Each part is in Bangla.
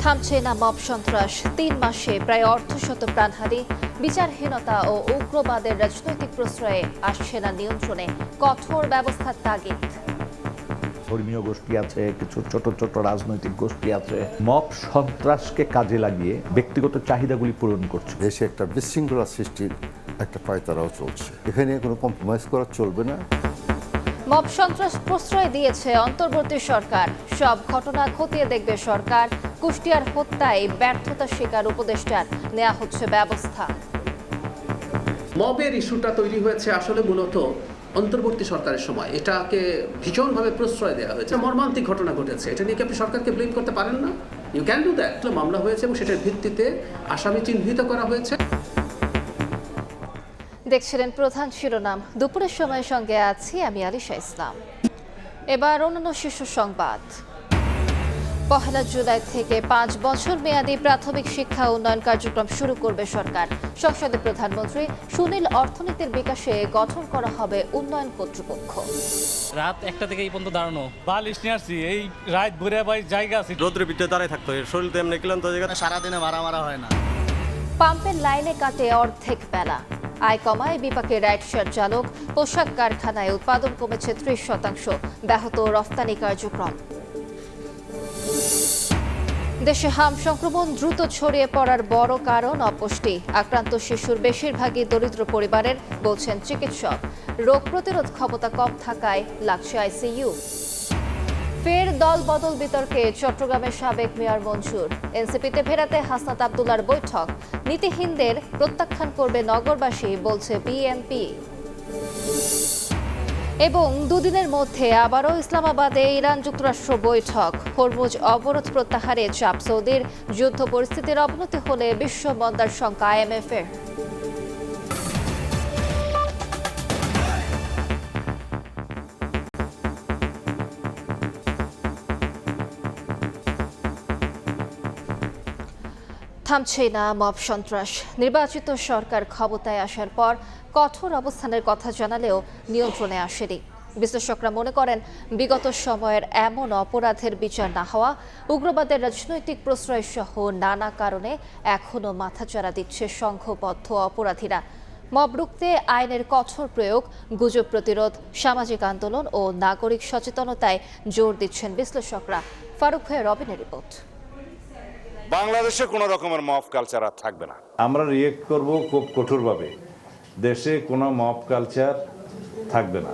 থামছে না মব সন্ত্রাস। ৩ মাসে প্রায় অর্ধশত প্রাণহানি, বিচারহীনতা ও উগ্রবাদের রাজনৈতিক প্রশ্রয়ে আসছে না নিয়ন্ত্রণে, কঠোর ব্যবস্থার তাগিদ। ধর্মীয় গোষ্ঠী আছে, কিছু ছোট ছোট রাজনৈতিক গোষ্ঠী আছে, মব সন্ত্রাসকে কাজে লাগিয়ে ব্যক্তিগত চাহিদাগুলি পূরণ করছে। দেশে একটা বিশৃঙ্খলা সৃষ্টির একটা পায়তারাও চলছে, এখানে কোনো কম্প্রোমাইজ করা চলবে না। মব সন্ত্রাস প্রশ্রয় দিয়েছে অন্তর্বর্তী সরকার, সব ঘটনা খতিয়ে দেখবে সরকার। কুষ্টিয়ার হত্যায় ব্যর্থতার শিকার উপদেষ্টার, নেওয়া হচ্ছে ব্যবস্থা। মবের ইস্যুটা তৈরি হয়েছে আসলে মূলত অন্তর্বর্তী সরকারের সময়। এটাকে ভীষণভাবে প্রশ্রয় দেওয়া হয়েছে। মর্মান্তিক ঘটনা ঘটেছে, এটা নিয়ে কি আপনি সরকারকে ব্লেম করতে পারেন না? You can do that. মামলা হয়েছে এবং সেটার ভিত্তিতে আসামি চিহ্নিত করা হয়েছে। দেখছিলেন প্রধান শিরোনাম। দুপুরের সময়ের সঙ্গে আছি আমি আলিশা ইসলাম। এবার অন্যান্য শীর্ষ সংবাদ। ১ জুলাই থেকে ৫ বছর মেয়াদী প্রাথমিক শিক্ষা উন্নয়ন কার্যক্রম শুরু করবে সরকার। সংসদে প্রধানমন্ত্রী, সুনীল অর্থনীতির বিকাশে গঠন করা হবে উন্নয়ন কর্তৃপক্ষ। রাত 1টা থেকে এই পর্যন্ত দাঁড়ানো, বালিশ নিয়ে আসছি, এই রাত ভরে ভাই জায়গা আছে, রোদ্রের ভিতরে দাঁড়ায় থাকতো, শরীর তো এমনি ক্লান্ত জায়গা। সারাদিনে মারা হয় না। পাম্পের লাইনে কাটে অর্ধেক বেলা, আয় কমায় বিপাকে রাইডশেয়ার চালক। পোশাক কারখানায় উৎপাদন কমেছে ৩০%, ব্যাহত রফতানি কার্যক্রম। দেশে হাম সংক্রমণ দ্রুত ছড়িয়ে পড়ার বড় কারণ অপুষ্টি। আক্রান্ত শিশুর বেশিরভাগই দরিদ্র পরিবারের, বলছেন চিকিৎসক। রোগ প্রতিরোধ ক্ষমতা কম থাকায় লাগছে আইসিইউ। ফের দল বদল বিতর্কে চট্টগ্রামের সাবেক মেয়র মনসুর। এনসিপিতে ফেরাতে হাসনাত আব্দুল্লাহর বৈঠক। নীতিহীনদের প্রত্যাখ্যান করবে নগরবাসী, বলছে বিএনপি। এবং দুদিনের মধ্যে আবারও ইসলামাবাদে ইরান যুক্তরাষ্ট্র বৈঠক। হরমুজ অবরোধ প্রত্যাহারে চাপ সৌদির। যুদ্ধ পরিস্থিতির অবনতি হলে বিশ্ব মন্দার শঙ্কা আইএমএফের। থামছে না মব সন্ত্রাস। নির্বাচিত সরকার ক্ষমতায় আসার পর কঠোর অবস্থানের কথা জানালেও নিয়ন্ত্রণে আসেনি। বিশ্লেষকরা মনে করেন, বিগত সময়ের এমন অপরাধের বিচার না হওয়া, উগ্রবাদের রাজনৈতিক প্রশ্রয় সহ নানা কারণে এখনও মাথাচাড়া দিচ্ছে সংঘবদ্ধ অপরাধীরা। মব রুখতে আইনের কঠোর প্রয়োগ, গুজব প্রতিরোধ, সামাজিক আন্দোলন ও নাগরিক সচেতনতায় জোর দিচ্ছেন বিশ্লেষকরা। ফারুক ভাইয়ের রবিনের রিপোর্ট। বাংলাদেশে কোনো রকমের মব কালচার আর থাকবে না। আমরা রিয়েক্ট করব খুব কঠোরভাবে। দেশে কোনো মব কালচার থাকবে না।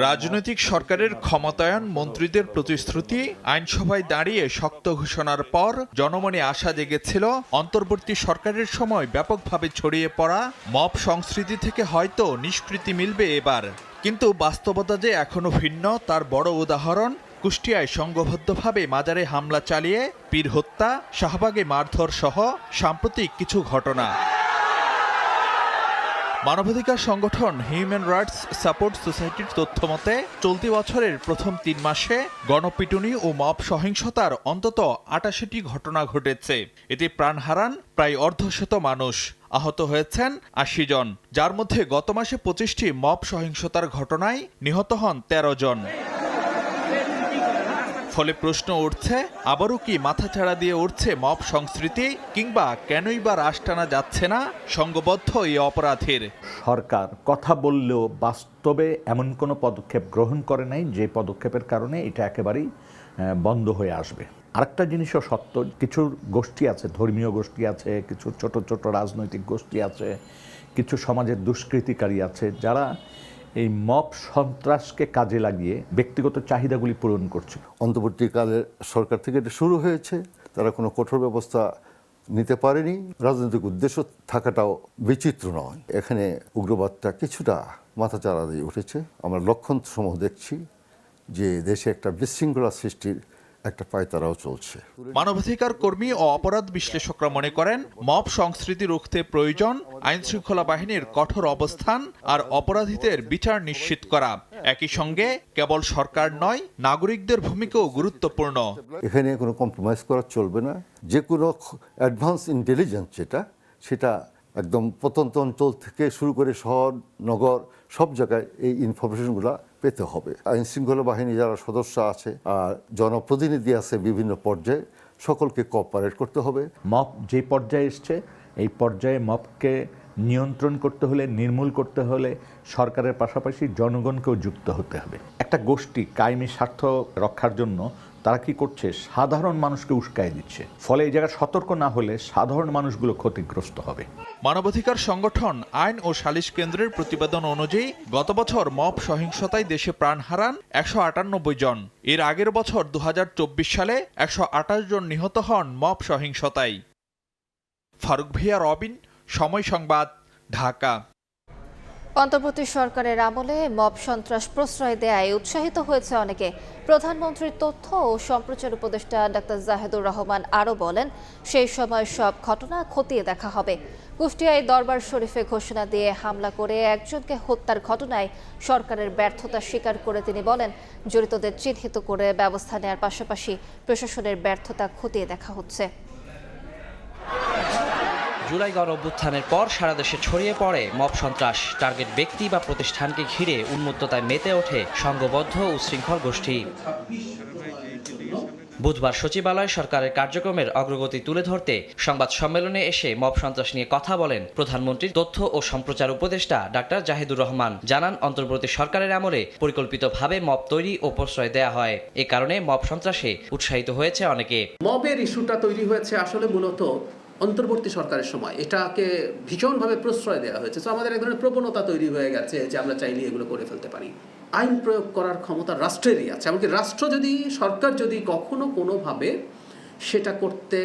রাজনৈতিক সরকারের ক্ষমতায়ন, মন্ত্রীদের প্রতিশ্রুতি, আইনসভায় দাঁড়িয়ে শক্ত ঘোষণার পর জনমনে আশা জেগেছিল অন্তর্বর্তী সরকারের সময় ব্যাপকভাবে ছড়িয়ে পড়া মব সংস্কৃতি থেকে হয়তো নিষ্কৃতি মিলবে এবার। কিন্তু বাস্তবতা যে এখনো ভিন্ন, তার বড় উদাহরণ কুষ্টিয়ায় সংঘবদ্ধভাবে মাজারে হামলা চালিয়ে পীর হত্যা, শাহবাগে মারধর সহ সাম্প্রতিক কিছু ঘটনা। মানবাধিকার সংগঠন হিউম্যান রাইটস সাপোর্ট সোসাইটির তথ্যমতে চলতি বছরের প্রথম 3 মাসে গণপিটুনি ও মব সহিংসতার অন্তত ৮৮টি ঘটনা ঘটেছে। এতে প্রাণ হারান প্রায় অর্ধশত মানুষ, আহত হয়েছেন ৮০ জন, যার মধ্যে গত মাসে 25টি মব সহিংসতার ঘটনায় নিহত হন 13 জন। ফলে প্রশ্ন উঠছে, আবারও কি মাথাচাড়া দিয়ে উঠছে মব সংস্কৃতি, কিংবা কেনই বা রাশ টানা যাচ্ছে না সংঘবদ্ধ এই অপরাধীর? সরকার কথা বললেও বাস্তবে এমন কোনো পদক্ষেপ গ্রহণ করে নাই যে পদক্ষেপের কারণে এটা একেবারেই বন্ধ হয়ে আসবে। আরেকটা জিনিসও সত্য, কিছু গোষ্ঠী আছে, ধর্মীয় গোষ্ঠী আছে, কিছু ছোট ছোট রাজনৈতিক গোষ্ঠী আছে, কিছু সমাজের দুষ্কৃতিকারী আছে, যারা এই মব সন্ত্রাসকে কাজে লাগিয়ে ব্যক্তিগত চাহিদাগুলি পূরণ করছে। অন্তর্বর্তীকালে সরকার থেকে এটা শুরু হয়েছে, তারা কোনো কঠোর ব্যবস্থা নিতে পারেনি। রাজনৈতিক উদ্দেশ্য থাকাটাও বিচিত্র নয়। এখানে উগ্রবাদটা কিছুটা মাথাচাড়া দিয়ে উঠেছে। আমরা লক্ষণ সমূহ দেখছি যে দেশে একটা বিশৃঙ্খলা সৃষ্টির একটা পায়তারাও চলছে। মানবাধিকার কর্মী ও অপরাধ বিশ্লেষকরা মনে করেন, মব সংস্কৃতি রুখতে প্রয়োজন আইন শৃঙ্খলা বাহিনীর কঠোর অবস্থান আর অপরাধীদের বিচার নিশ্চিত করা। একই সঙ্গে কেবল সরকার নয়, নাগরিকদের ভূমিকাও গুরুত্বপূর্ণ। এখানে কোনো কম্প্রোমাইজ করা চলবে না। যে কোনো অ্যাডভান্স ইন্টেলিজেন্স সেটা একদম প্রত্যন্ত অঞ্চল থেকে শুরু করে শহর নগর সব জায়গায় এই ইনফরমেশনগুলো পেতে হবে। আইন শৃঙ্খলা বাহিনী যারা সদস্য আছে আর জনপ্রতিনিধি আছে বিভিন্ন পর্যায়ে, সকলকে কোঅপারেট করতে হবে। মব যে পর্যায়ে এসছে এই পর্যায়ে মবকে নিয়ন্ত্রণ করতে হলে, নির্মূল করতে হলে সরকারের পাশাপাশি জনগণকেও যুক্ত হতে হবে। একটা গোষ্ঠী কায়েমি স্বার্থ রক্ষার জন্য তারা কি করছে, সাধারণ মানুষকে উস্কায় দিচ্ছে। ফলে এই জায়গায় সতর্ক না হলে সাধারণ মানুষগুলো ক্ষতিগ্রস্ত হবে। মানবাধিকার সংগঠন আইন ও সালিশ কেন্দ্রের প্রতিবেদন অনুযায়ী গত বছর মব সহিংসতায় দেশে প্রাণ হারান 198 জন। এর আগের বছর 2024 সালে 128 জন নিহত হন মব সহিংসতায়। ফারুক ভিয়া, রবিন, সময় সংবাদ, ঢাকা। অন্তর্বর্তী সরকারের আমলে মব সন্ত্রাস প্রশ্রয় দেয়ায় উৎসাহিত হয়েছে অনেকে। প্রধানমন্ত্রীর তথ্য ও সম্প্রচার উপদেষ্টা ডাক্তার জাহেদুর রহমান আরও বলেন, সেই সময় সব ঘটনা খতিয়ে দেখা হবে। কুষ্টিয়ায় দরবার শরীফে ঘোষণা দিয়ে হামলা করে একজনকে হত্যার ঘটনায় সরকারের ব্যর্থতা স্বীকার করে তিনি বলেন, জড়িতদের চিহ্নিত করে ব্যবস্থা নেওয়ার পাশাপাশি প্রশাসনের ব্যর্থতা খতিয়ে দেখা হচ্ছে। জুলাই গণ অভ্যুত্থানের পর সারা দেশে ছড়িয়ে পড়ে মব সন্ত্রাস। টার্গেট ব্যক্তি বা প্রতিষ্ঠানকে ঘিরে উন্মত্ততায় মেতে ওঠে সংঘবদ্ধ উচ্ছৃঙ্খল গোষ্ঠী। বুধবার সচিবালয়ে সরকারের কার্যক্রমের অগ্রগতি তুলে ধরতে সংবাদ সম্মেলনে এসে মব সন্ত্রাস নিয়ে কথা বলেন প্রধানমন্ত্রীর তথ্য ও সম্প্রচার উপদেষ্টা ডাক্তার জাহিদুর রহমান। জানান, অন্তর্বর্তী সরকারের আমলে পরিকল্পিতভাবে মব তৈরি ও প্রশ্রয় দেয়া হয়। এ কারণে মব সন্ত্রাসে উৎসাহিত হয়েছে অনেকে। মবের ইস্যুটা তৈরি হয়েছে আসলে মূলত অন্তর্বর্তী সরকারের সময়। এটাকে ভীষণভাবে প্রশ্রয় দেওয়া হয়েছে। তো আমাদের এক ধরনের প্রবণতা তৈরি হয়ে গেছে যে আমরা চাইলে এগুলো করে ফেলতে পারি। আইন প্রয়োগ করার ক্ষমতা রাষ্ট্রেরই আছে। এমনকি রাষ্ট্র যদি, সরকার যদি কখনো কোনোভাবে সেটা করতে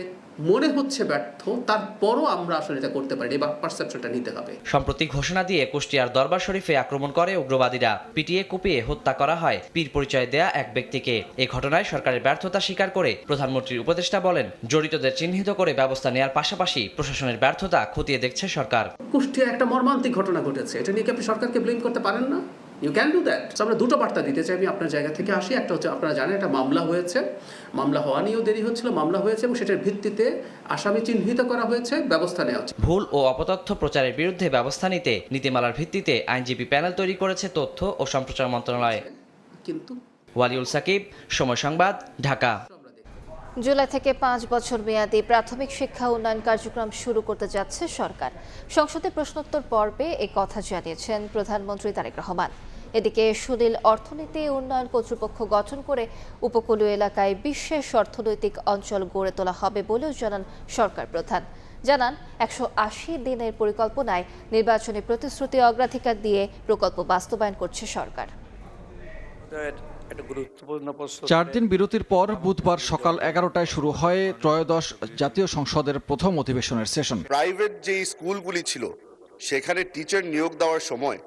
মনে হচ্ছে ব্যর্থ, তারপরও আমরা আসলে এটা করতে পারি বা পারসেপশনটা নিতে হবে। সম্প্রতি ঘোষণা দিয়ে কুষ্টিয়ার দরবার শরীফে আক্রমণ করে উগ্রবাদীরা। পিটিয়ে কুপিয়ে হত্যা করা হয় পীর পরিচয় দেয়া এক ব্যক্তিকে। এই ঘটনায় সরকারের ব্যর্থতা স্বীকার করে প্রধানমন্ত্রীর উপদেষ্টা বলেন, জড়িতদের চিহ্নিত করে ব্যবস্থা নেওয়ার পাশাপাশি প্রশাসনের ব্যর্থতা খতিয়ে দেখছে সরকার। কুষ্টিয়ায় একটা মর্মান্তিক ঘটনা ঘটেছে, এটা নিয়ে কি আপনি সরকারকে ব্লেম করতে পারেন না? You can do that. আমরা দুটো বার্তা দিতে চাই। আমি আপনার জায়গা থেকে আসি। একটা হচ্ছে, আপনারা জানেন একটা মামলা হয়েছে, মামলা হওয়া নিয়েও দেরি হচ্ছিল, মামলা হয়েছে এবং সেটার ভিত্তিতে আসামি চিহ্নিত করা হয়েছে, ব্যবস্থা নেওয়া হচ্ছে। ভুল ও অপতথ্য প্রচারের বিরুদ্ধে ব্যবস্থা নিতে নীতিমালার ভিত্তিতে আইনজীবী প্যানেল তৈরি করেছে তথ্য ও সম্প্রচার মন্ত্রণালয়। কিন্তু ওয়ালিউল সাকিব, সময় সংবাদ, ঢাকা। জুলাই থেকে 5 বছর মেয়াদী প্রাথমিক শিক্ষা উন্নয়ন কার্যক্রম শুরু করতে যাচ্ছে সরকার। সংসদে প্রশ্নোত্তর পর্বে এই কথা জানিয়েছেন প্রধানমন্ত্রী তারেক রহমান। এদিকে সুনীল অর্থনীতি উন্নয়ন কর্তৃপক্ষ গঠন করে উপকূলীয় এলাকায় বিশেষ অর্থনৈতিক অঞ্চল গড়ে তোলা হবে বলেও জানান সরকার প্রধান। জানান, 180 দিনের পরিকল্পনায় নির্বাচনী প্রতিশ্রুতি অগ্রাধিকার দিয়ে প্রকল্প বাস্তবায়ন করছে সরকার। 4 দিন বিরতির পর বুধবার সকাল 11টায় শুরু হয় ত্রয়োদশ জাতীয় সংসদের প্রথম অধিবেশনের সেশন। প্রাইভেট যে স্কুলগুলি ছিল সেখানে টিচার নিয়োগ দেওয়ার সময়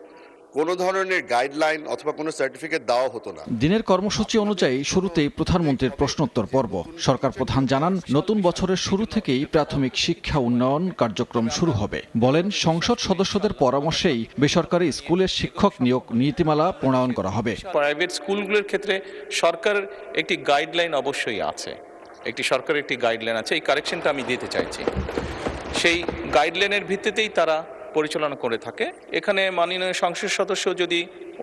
কোনো ধরনের গাইডলাইন অথবা কোনো সার্টিফিকেট দেওয়া হতো না। দিনের কর্মসূচি অনুযায়ী শুরুতেই প্রধানমন্ত্রীর প্রশ্নোত্তর পর্ব। সরকার প্রধান জানান, নতুন বছরের শুরু থেকেই প্রাথমিক শিক্ষা উন্নয়ন কার্যক্রম শুরু হবে। বলেন, সংসদ সদস্যদের পরামর্শেই বেসরকারি স্কুলের শিক্ষক নিয়োগ নীতিমালা প্রণয়ন করা হবে। প্রাইভেট স্কুলগুলোর ক্ষেত্রে সরকারের একটি গাইডলাইন অবশ্যই আছে, সরকারের একটি গাইডলাইন আছে। এই কারেকশনটা আমি দিতে চাইছি। সেই গাইডলাইনের ভিত্তিতেই তারা পরিচালনা করে থাকে। এখানে মাননীয় সংসদ সদস্য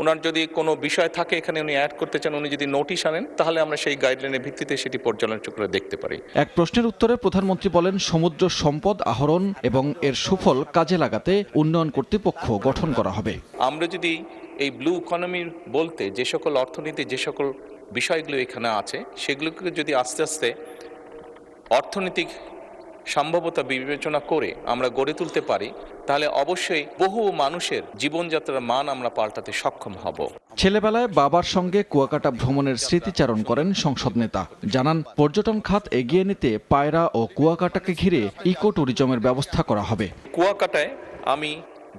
ওনার যদি কোনো বিষয় থাকে এখানে উনি অ্যাড করতে চান, উনি যদি নোটিশ আনেন, তাহলে আমরা সেই গাইডলাইনের ভিত্তিতে সেটি পর্যালোচনা করে দেখতে পারি। এক প্রশ্নের উত্তরে প্রধানমন্ত্রী বলেন, সমুদ্র সম্পদ আহরণ এবং এর সুফল কাজে লাগাতে উন্নয়ন কর্তৃপক্ষ গঠন করা হবে। আমরা যদি এই ব্লু ইকোনমির বলতে যে সকল অর্থনীতি, যে সকল বিষয়গুলো এখানে আছে, সেগুলোকে যদি আস্তে আস্তে অর্থনৈতিক সম্ভাব্যতা বিবেচনা করে আমরা গড়ে তুলতে পারি, তাহলে অবশ্যই বহু মানুষের জীবনযাত্রার মান আমরা পাল্টাতে সক্ষম হব। ছেলেবেলায় বাবার সঙ্গে কুয়াকাটা ভ্রমণের স্মৃতিচারণ করেন সংসদ নেতা। জানান, পর্যটন খাত এগিয়ে নিতে পায়রা ও কুয়াকাটাকে ঘিরে ইকো ট্যুরিজমের ব্যবস্থা করা হবে। কুয়াকাটায় আমি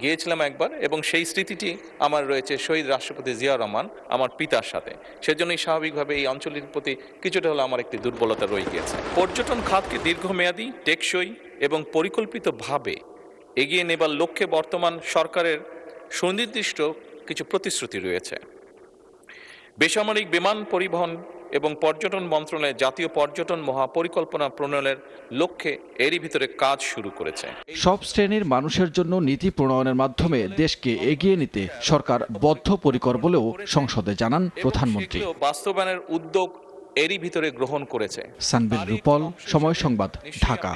গিয়েছিলাম একবার, এবং সেই স্মৃতিটি আমার রয়েছে শহীদ রাষ্ট্রপতি জিয়া রহমান আমার পিতার সাথে। সেজন্যই স্বাভাবিকভাবে এই অঞ্চলের প্রতি কিছুটা হলে আমার একটি দুর্বলতা রয়ে গিয়েছে। পর্যটন খাতকে দীর্ঘমেয়াদী, টেকসই এবং পরিকল্পিতভাবে এগিয়ে নেবার লক্ষ্যে বর্তমান সরকারের সুনির্দিষ্ট কিছু প্রতিশ্রুতি রয়েছে। বেসামরিক বিমান পরিবহন এবং পর্যটন মন্ত্রণালয় জাতীয় পর্যটন মহাপরিকল্পনা প্রণয়নের লক্ষ্যে এরই ভিতরে কাজ শুরু করেছে। সব শ্রেণীর মানুষের জন্য নীতি প্রণয়নের মাধ্যমে দেশকে এগিয়ে নিতে সরকার বদ্ধপরিকর বলেও সংসদে জানান প্রধানমন্ত্রী। বাস্তবায়নের উদ্যোগ এরই ভিতরে গ্রহণ করেছে। সানবির রূপল, সময় সংবাদ, ঢাকা।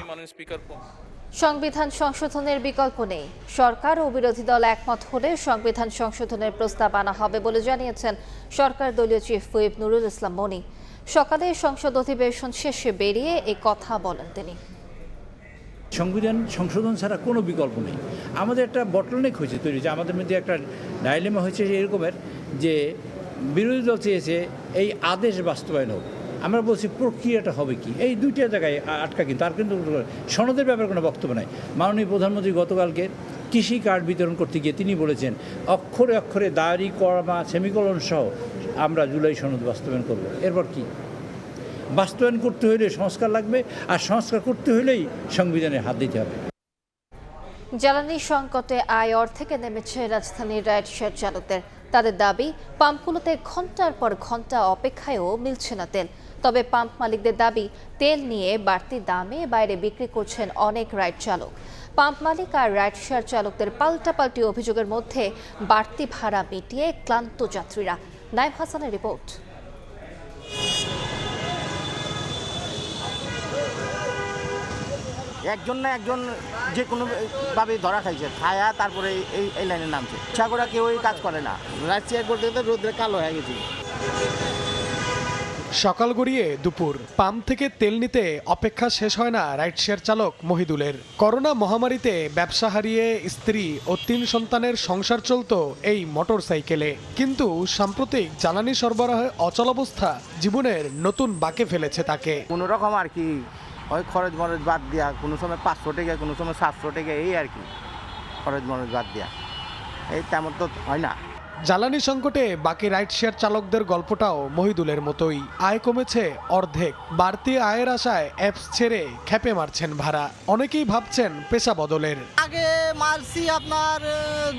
সংবিধান সংশোধনের বিকল্প নেই। সরকার ও বিরোধী দল একমত হলে সংবিধান সংশোধনের প্রস্তাব আনা হবে বলে জানিয়েছেন সরকার দলীয় চিফ হুইপ নুরুল ইসলাম মনি। সকালে সংসদ অধিবেশন শেষে বেরিয়ে এই কথা বলেন তিনি। সংবিধান সংশোধন ছাড়া কোনো বিকল্প নেই। আমাদের একটা বটলনেক হয়েছে তৈরি, যে আমাদের মধ্যে একটা ডাইলেমা হয়েছে এরকমের, যে বিরোধী দল চেয়েছে এই আদেশ বাস্তবায়ন হোক, আমরা বলছি প্রক্রিয়াটা হবে কি, এই দুইটা জায়গায় আটকা। কিন্তু আর কিন্তু সনদের ব্যাপারে কোনো বক্তব্য নাই। মাননীয় প্রধানমন্ত্রী গতকালকে কৃষি কার্ড বিতরণ করতে গিয়ে তিনি বলেছেন অক্ষরে অক্ষরে দাড়ি কর্মা সেমিকোলন সহ আমরা জুলাই সনদ বাস্তবায়ন করব। এরপর কি বাস্তবায়ন করতে হলে সংস্কার লাগবে, আর সংস্কার করতে হলেই সংবিধানে হাত দিতে হবে। জ্বালানি সংকটে আয় অর্ধেকে নেমেছে রাজধানীর রাইড শেয়ার চালকদের। তাদের দাবি, পাম্পগুলোতে ঘন্টার পর ঘন্টা অপেক্ষায়ও মিলছে না তেল। তবে পাম্প মালিকদের দাবি, তেল নিয়ে বাড়তি দামে বাইরে বিক্রি করছেন অনেক রাইড চালক। পাম্প মালিক আর রাইড শেয়ার চালকদের পাল্টাপাল্টি অভিযোগের মধ্যে বাড়তি ভাড়া মিটিয়ে ক্লান্ত যাত্রীরা। নাইম হাসানের রিপোর্ট। একজন না একজন যে কোনোভাবে ধরা খাইছে, খায়া তারপরে এই লাইনে নামছে। ইচ্ছা করে কেউ কাজ করে না, রাইড শেয়ার করতে রোদ্রে কালো হয়ে গেছে। সকাল গড়িয়ে দুপুর, পাম্প থেকে তেল নিতে অপেক্ষা শেষ হয় না রাইড শেয়ার চালক মহিদুলের। করোনা মহামারীতে ব্যবসা হারিয়ে স্ত্রী ও 3 সন্তানের সংসার চলত এই মোটর সাইকেলে। কিন্তু সাম্প্রতিক জ্বালানি সরবরাহে অচলাবস্থা জীবনের নতুন বাঁকে ফেলেছে তাকে। কোনো রকম আর কি ওই খরচ মরচ বাদ দিয়া, কোনো সময় 500 টাকা, কোনো সময় 700 টাকা, এই আর কি খরচ মরচ বাদ দিয়া, এই তেমন তো হয় না। জ্বালানি সংকটে বাকি রাইড শেয়ার চালকদের গল্পটাও মহিদুলের মতোই। আয় কমেছে অর্ধেক। বাড়তি আয়ের আশায় অ্যাপস ছেড়ে খেপে মারছেন ভাড়া। অনেকেই ভাবছেন পেশা বদলের। আগে মারছি আপনার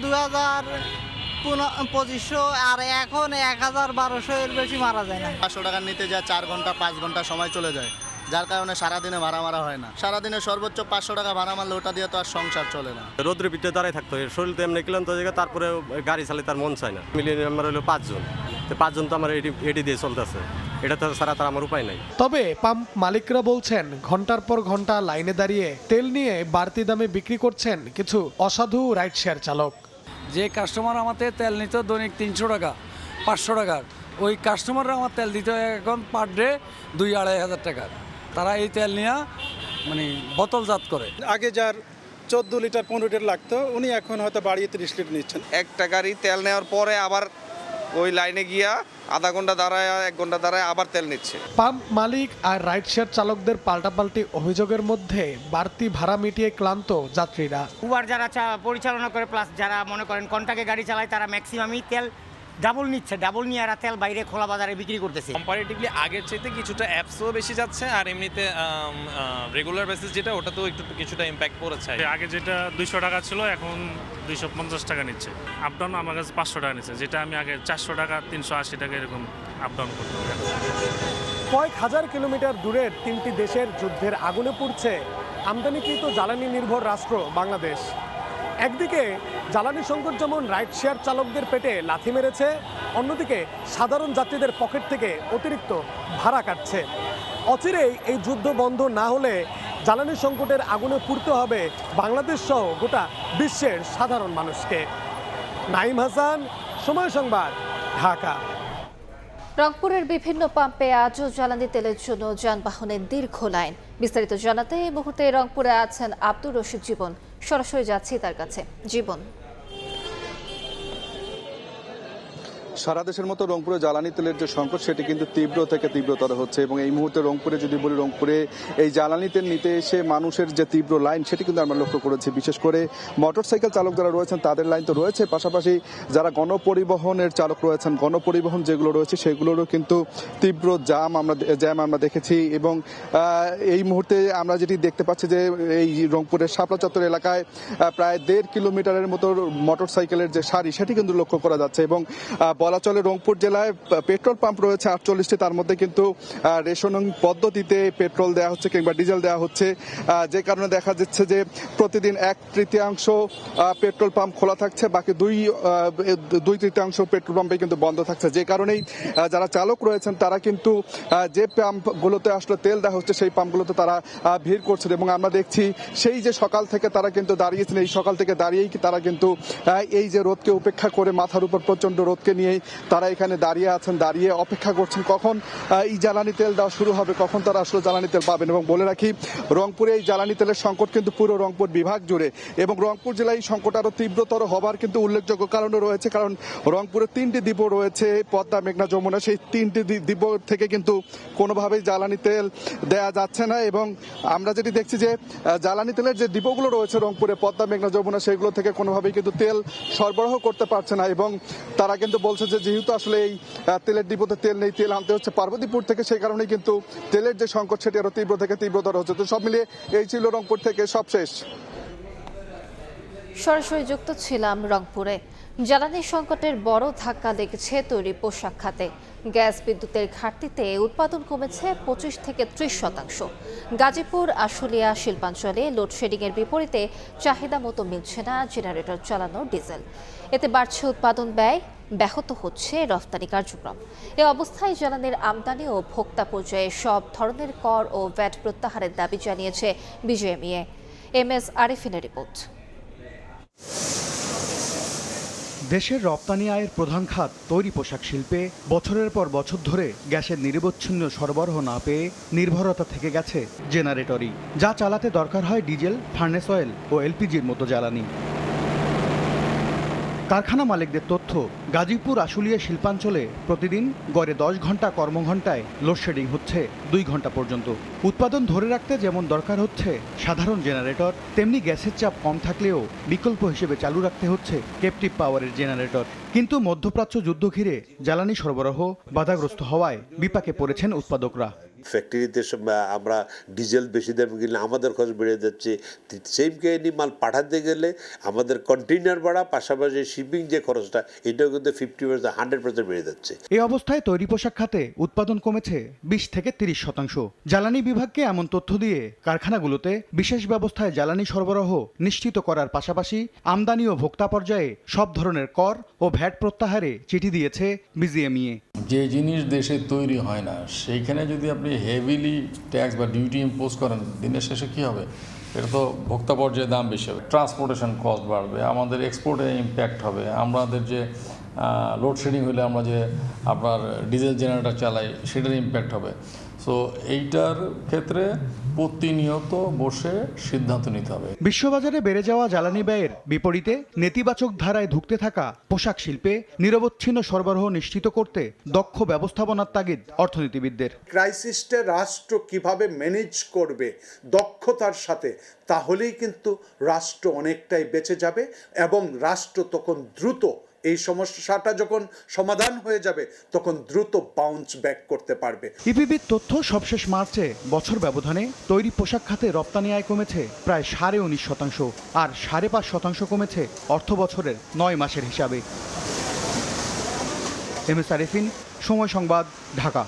2025 আর এখন 1000-1200 এর বেশি মারা যায় না। 500 টাকা নিতে যা 4 ঘন্টা 5 ঘন্টা সময় চলে যায়, যার কারণে সারাদিনে ভাড়া মারা হয় না। সারাদিনে সর্বোচ্চ 500 টাকা ভাড়া মারলে ওটা দিয়ে তো আর সংসার চলে না। রোদ্রের ভিতরে দাঁড়ায় থাকতো, শরীর তো এমনি ক্লান্ত জায়গা, তারপরে গাড়ি চালিয়ে তার মন চায় না। মিলিয়ে আমার হলো 5 জন, তো 5 জন তো আমার এটি দিয়ে চলতেছে, এটা তো ছাড়া তার আমার উপায় নাই। তবে পাম্প মালিকরা বলছেন ঘন্টার পর ঘন্টা লাইনে দাঁড়িয়ে তেল নিয়ে বাড়তি দামে বিক্রি করছেন কিছু অসাধু রাইড শেয়ার চালক। যে কাস্টমার আমাদের তেল নিত দৈনিক 300 টাকা 500 টাকার, ওই কাস্টমাররা আমার তেল দিতে এখন পার ডে 2-2.5 হাজার টাকা। তারা এই তেল নিয়ে মানে বোতলজাত করে। আগে যার 14 লিটার 15 লিটার লাগতো, উনি এখন হয়তো বাড়িয়ে 30 লিটার নিচ্ছেন। একটা গাড়ি তেল নেওয়ার পরে আবার ওই লাইনে গিয়া আধা ঘন্টা দাঁড়ায় 1 ঘন্টা দাঁড়ায় আবার তেল নিচ্ছে। পাম্প মালিক আর রাইড শেয়ার চালকদের পাল্টাপাল্টি অভিযোগের মধ্যে বাড়তি ভাড়া মিটিয়ে ক্লান্ত যাত্রীরা। উবার যারা পরিচালনা করে প্লাস যারা মনে করেন কন্ট্রাক্টে গাড়ি চালায়, তারা ম্যাক্সিমামই তেল ডাবল নিচ্ছে। ডাবল নিয়ে এরা তেল বাইরে খোলা বাজারে বিক্রি করতেছে। কম্পারেটিভলি আগের চাইতে কিছুটা অ্যাপসও বেশি যাচ্ছে, আর এমনিতে রেগুলার বেসিস যেটা ওটাতেও একটু কিছুটা ইম্প্যাক্ট পড়েছে। আগে যেটা 200 টাকা ছিল এখন 250 টাকা নিচ্ছে। আপ ডাউন আমার কাছে 500 টাকা নিচ্ছে, যেটা আমি আগে 400 টাকা 380 টাকা এরকম আপ ডাউন করতাম। কয়েক হাজার কিলোমিটার দূরের 3টি দেশের যুদ্ধের আগুনে পুড়ছে আমদানিকৃত জ্বালানি নির্ভর রাষ্ট্র বাংলাদেশ। একদিকে জ্বালানি সংকট যেমন রাইড শেয়ার চালকদের পেটে লাথি মেরেছে, অন্যদিকে সাধারণ যাত্রীদের পকেট থেকে অতিরিক্ত ভাড়া কাটছে। অচিরেই এই যুদ্ধ বন্ধ না হলে জ্বালানি সংকটের আগুনে পুড়তে হবে বাংলাদেশ সহ গোটা বিশ্বের সাধারণ মানুষকে। নাইম হাসান, সময় সংবাদ, ঢাকা। রংপুরের বিভিন্ন পাম্পে আজও জ্বালানি তেলের জন্য যানবাহনের দীর্ঘ লাইন। বিস্তারিত জানাতে এই মুহূর্তে রংপুরে আছেন আব্দুর রশিদ জীবন। সরাসরি যাচ্ছি তার কাছে। জীবন, সারা দেশের মতো রংপুরে জ্বালানি তেলের যে সংকট সেটি কিন্তু তীব্র থেকে তীব্রতর হচ্ছে, এবং এই মুহূর্তে রংপুরে যদি বলি, রংপুরে এই জ্বালানি তেল নিতে এসে মানুষের যে তীব্র লাইন সেটি কিন্তু আমরা লক্ষ্য করেছি। বিশেষ করে মোটরসাইকেল চালক যারা রয়েছেন তাদের লাইন তো রয়েছে, পাশাপাশি যারা গণপরিবহনের চালক রয়েছেন, গণপরিবহন যেগুলো রয়েছে সেগুলোরও কিন্তু তীব্র জ্যাম আমরা দেখেছি। এবং এই মুহূর্তে আমরা যেটি দেখতে পাচ্ছি যে এই রংপুরের শাপলা চত্বর এলাকায় প্রায় 1.5 কিলোমিটারের মতো মোটরসাইকেলের যে সারি সেটি কিন্তু লক্ষ্য করা যাচ্ছে। এবং বলা চলে রংপুর জেলায় পেট্রোল পাম্প রয়েছে 48টি, তার মধ্যে কিন্তু রেশনিং পদ্ধতিতে পেট্রোল দেওয়া হচ্ছে কিংবা ডিজেল দেওয়া হচ্ছে, যে কারণে দেখা যাচ্ছে যে প্রতিদিন 1/3 পেট্রোল পাম্প খোলা থাকছে, বাকি 2/3 পেট্রোল পাম্পে কিন্তু বন্ধ থাকছে। যে কারণেই যারা চালক রয়েছেন তারা কিন্তু যে পাম্পগুলোতে আসলে তেল দেওয়া হচ্ছে সেই পাম্পগুলোতে তারা ভিড় করছেন এবং আমরা দেখছি সেই যে সকাল থেকে তারা কিন্তু দাঁড়িয়েছেন, এই সকাল থেকে দাঁড়িয়েই তারা কিন্তু এই যে রোদকে উপেক্ষা করে মাথার উপর প্রচন্ড রোদকে নিয়েই তারা এখানে দাঁড়িয়ে আছেন, দাঁড়িয়ে অপেক্ষা করছেন কখন এই জ্বালানি তেল দেওয়া শুরু হবে, কখন তারা আসলে জ্বালানি তেল পাবেন। এবং বলে রাখি রংপুরে এই জ্বালানি তেলের সংকট কিন্তু পুরো রংপুর বিভাগ জুড়ে, এবং রংপুর জেলায় এই সংকট আরো তীব্রতর হবার কিন্তু উল্লেখযোগ্য কারণও রয়েছে, কারণ রংপুরে 3টি দ্বীপ রয়েছে, পদ্মা, মেঘনা, যমুনা। সেই 3টি দ্বীপ থেকে কিন্তু কোনোভাবেই জ্বালানি তেল দেয়া যাচ্ছে না, এবং আমরা যেটি দেখছি যে জ্বালানি তেলের যে দ্বীপগুলো রয়েছে রংপুরে, পদ্মা, মেঘনা, যমুনা, সেগুলো থেকে কোনোভাবেই কিন্তু তেল সরবরাহ করতে পারছে না। এবং তারা কিন্তু বলছে যে যেহেতু আসলে এই তেলের ডিপোতে তেল নেই, তেল আনতে হচ্ছে পার্বতীপুর থেকে, সেই কারণে কিন্তু তেলের যে সংকট সেটি আরো তীব্র থেকে তীব্রতর হচ্ছে। তো সব মিলিয়ে এই ছিল রংপুর থেকে সবশেষ। সরাসরি যুক্ত ছিলাম রংপুরে। জ্বালানি সংকটের বড় ধাক্কা লেগেছে তৈরি পোশাক খাতে। গ্যাস বিদ্যুতের ঘাটতিতে উৎপাদন কমেছে 25 থেকে 30%। গাজীপুর, আশুলিয়া শিল্পাঞ্চলে লোডশেডিংয়ের বিপরীতে চাহিদা মতো মিলছে না জেনারেটর চালানো ডিজেল। এতে বাড়ছে উৎপাদন ব্যয়, ব্যাহত হচ্ছে রফতানি কার্যক্রম। এ অবস্থায় জ্বালানির আমদানি ও ভোক্তা পর্যায়ে সব ধরনের কর ও ভ্যাট প্রত্যাহারের দাবি জানিয়েছে বিজিএমইএ। MS আরিফিনের report. দেশের রপ্তানি আয়ের প্রধান খাত তৈরি পোশাক শিল্পে বছরের পর বছর ধরে গ্যাসের নিরবচ্ছিন্ন সরবরাহ না পেয়ে নির্ভরতা থেকে গেছে জেনারেটরই, যা চালাতে দরকার হয় ডিজেল, ফার্নেস অয়েল ও এলপিজির মতো জ্বালানি। কারখানা মালিকদের তথ্য, গাজীপুর, আশুলিয়া শিল্পাঞ্চলে প্রতিদিন গড়ে 10 ঘন্টা কর্মঘণ্টায় লোডশেডিং হচ্ছে 2 ঘন্টা পর্যন্ত। উৎপাদন ধরে রাখতে যেমন দরকার হচ্ছে সাধারণ জেনারেটর, তেমনি গ্যাসের চাপ কম থাকলেও বিকল্প হিসেবে চালু রাখতে হচ্ছে ক্যাপটিভ পাওয়ারের জেনারেটর। কিন্তু মধ্যপ্রাচ্য যুদ্ধ ঘিরে জ্বালানি সরবরাহ বাধাগ্রস্ত হওয়ায় বিপাকে পড়েছেন উৎপাদকরা। ফ্যাক্টরিতে আমরা ডিজেল বেশি দামে কিনলে আমাদের খরচ বেড়ে যাচ্ছে, সেম কাহিনী মাল পাঠাতে গেলে আমাদের কন্টেইনার ভাড়া, পাশাপাশি শিপিং যে খরচটা, এটাও কিন্তু 50% 100% বেড়ে যাচ্ছে। এই অবস্থায় তৈরি পোশাক খাতে উৎপাদন কমেছে 20 থেকে 30%। জ্বালানি বিভাগকে এমন তথ্য দিয়ে কারখানাগুলোতে বিশেষ ব্যবস্থায় জ্বালানি সরবরাহ নিশ্চিত করার পাশাপাশি আমদানি ও ভোক্তা পর্যায়ে সব ধরনের কর ও ভ্যাট প্রত্যাহারে চিঠি দিয়েছে বিজিএমইএ। যে জিনিস দেশে তৈরি হয় না সেইখানে যদি আপনি হেভিলি ট্যাক্স বা ডিউটি ইম্পোজ করেন, দিনের শেষে কী হবে? এটা তো ভোক্তা পর্যায়ে দাম বেশি হবে, ট্রান্সপোর্টেশন কস্ট বাড়বে, আমাদের এক্সপোর্টে ইম্প্যাক্ট হবে, আমাদের যে লোডশেডিং হলে আমরা যে আপনার ডিজেল জেনারেটর চালাই সেটার ইম্প্যাক্ট হবে। সো এইটার ক্ষেত্রে প্রতিনিয়ত বসে সিদ্ধান্ত নিতে হবে। বিশ্ববাজারে বেড়ে যাওয়া জ্বালানি ব্যয়ের বিপরীতে নেতিবাচক ধারায় ধুঁকতে থাকা পোশাক শিল্পে নিরবচ্ছিন্ন সরবরাহ নিশ্চিত করতে দক্ষ ব্যবস্থাপনার তাগিদ অর্থনীতিবিদদের। ক্রাইসিসটা রাষ্ট্র কিভাবে ম্যানেজ করবে দক্ষতার সাথে, তাহলেই কিন্তু রাষ্ট্র অনেকটাই বেঁচে যাবে এবং রাষ্ট্র তখন দ্রুত এই সমস্যাটা যখন সমাধান হয়ে যাবে তখন দ্রুত বাউন্স ব্যাক করতে পারবে। ইপিবির তথ্য সবশেষ মার্চে বছর ব্যবধানে তৈরি পোশাক খাতে রপ্তানি আয় কমেছে প্রায় 19.5% আর 5.5% কমেছে অর্থ বছরের 9 মাসের হিসাবে। MS আরিফিন, সময় সংবাদ, ঢাকা।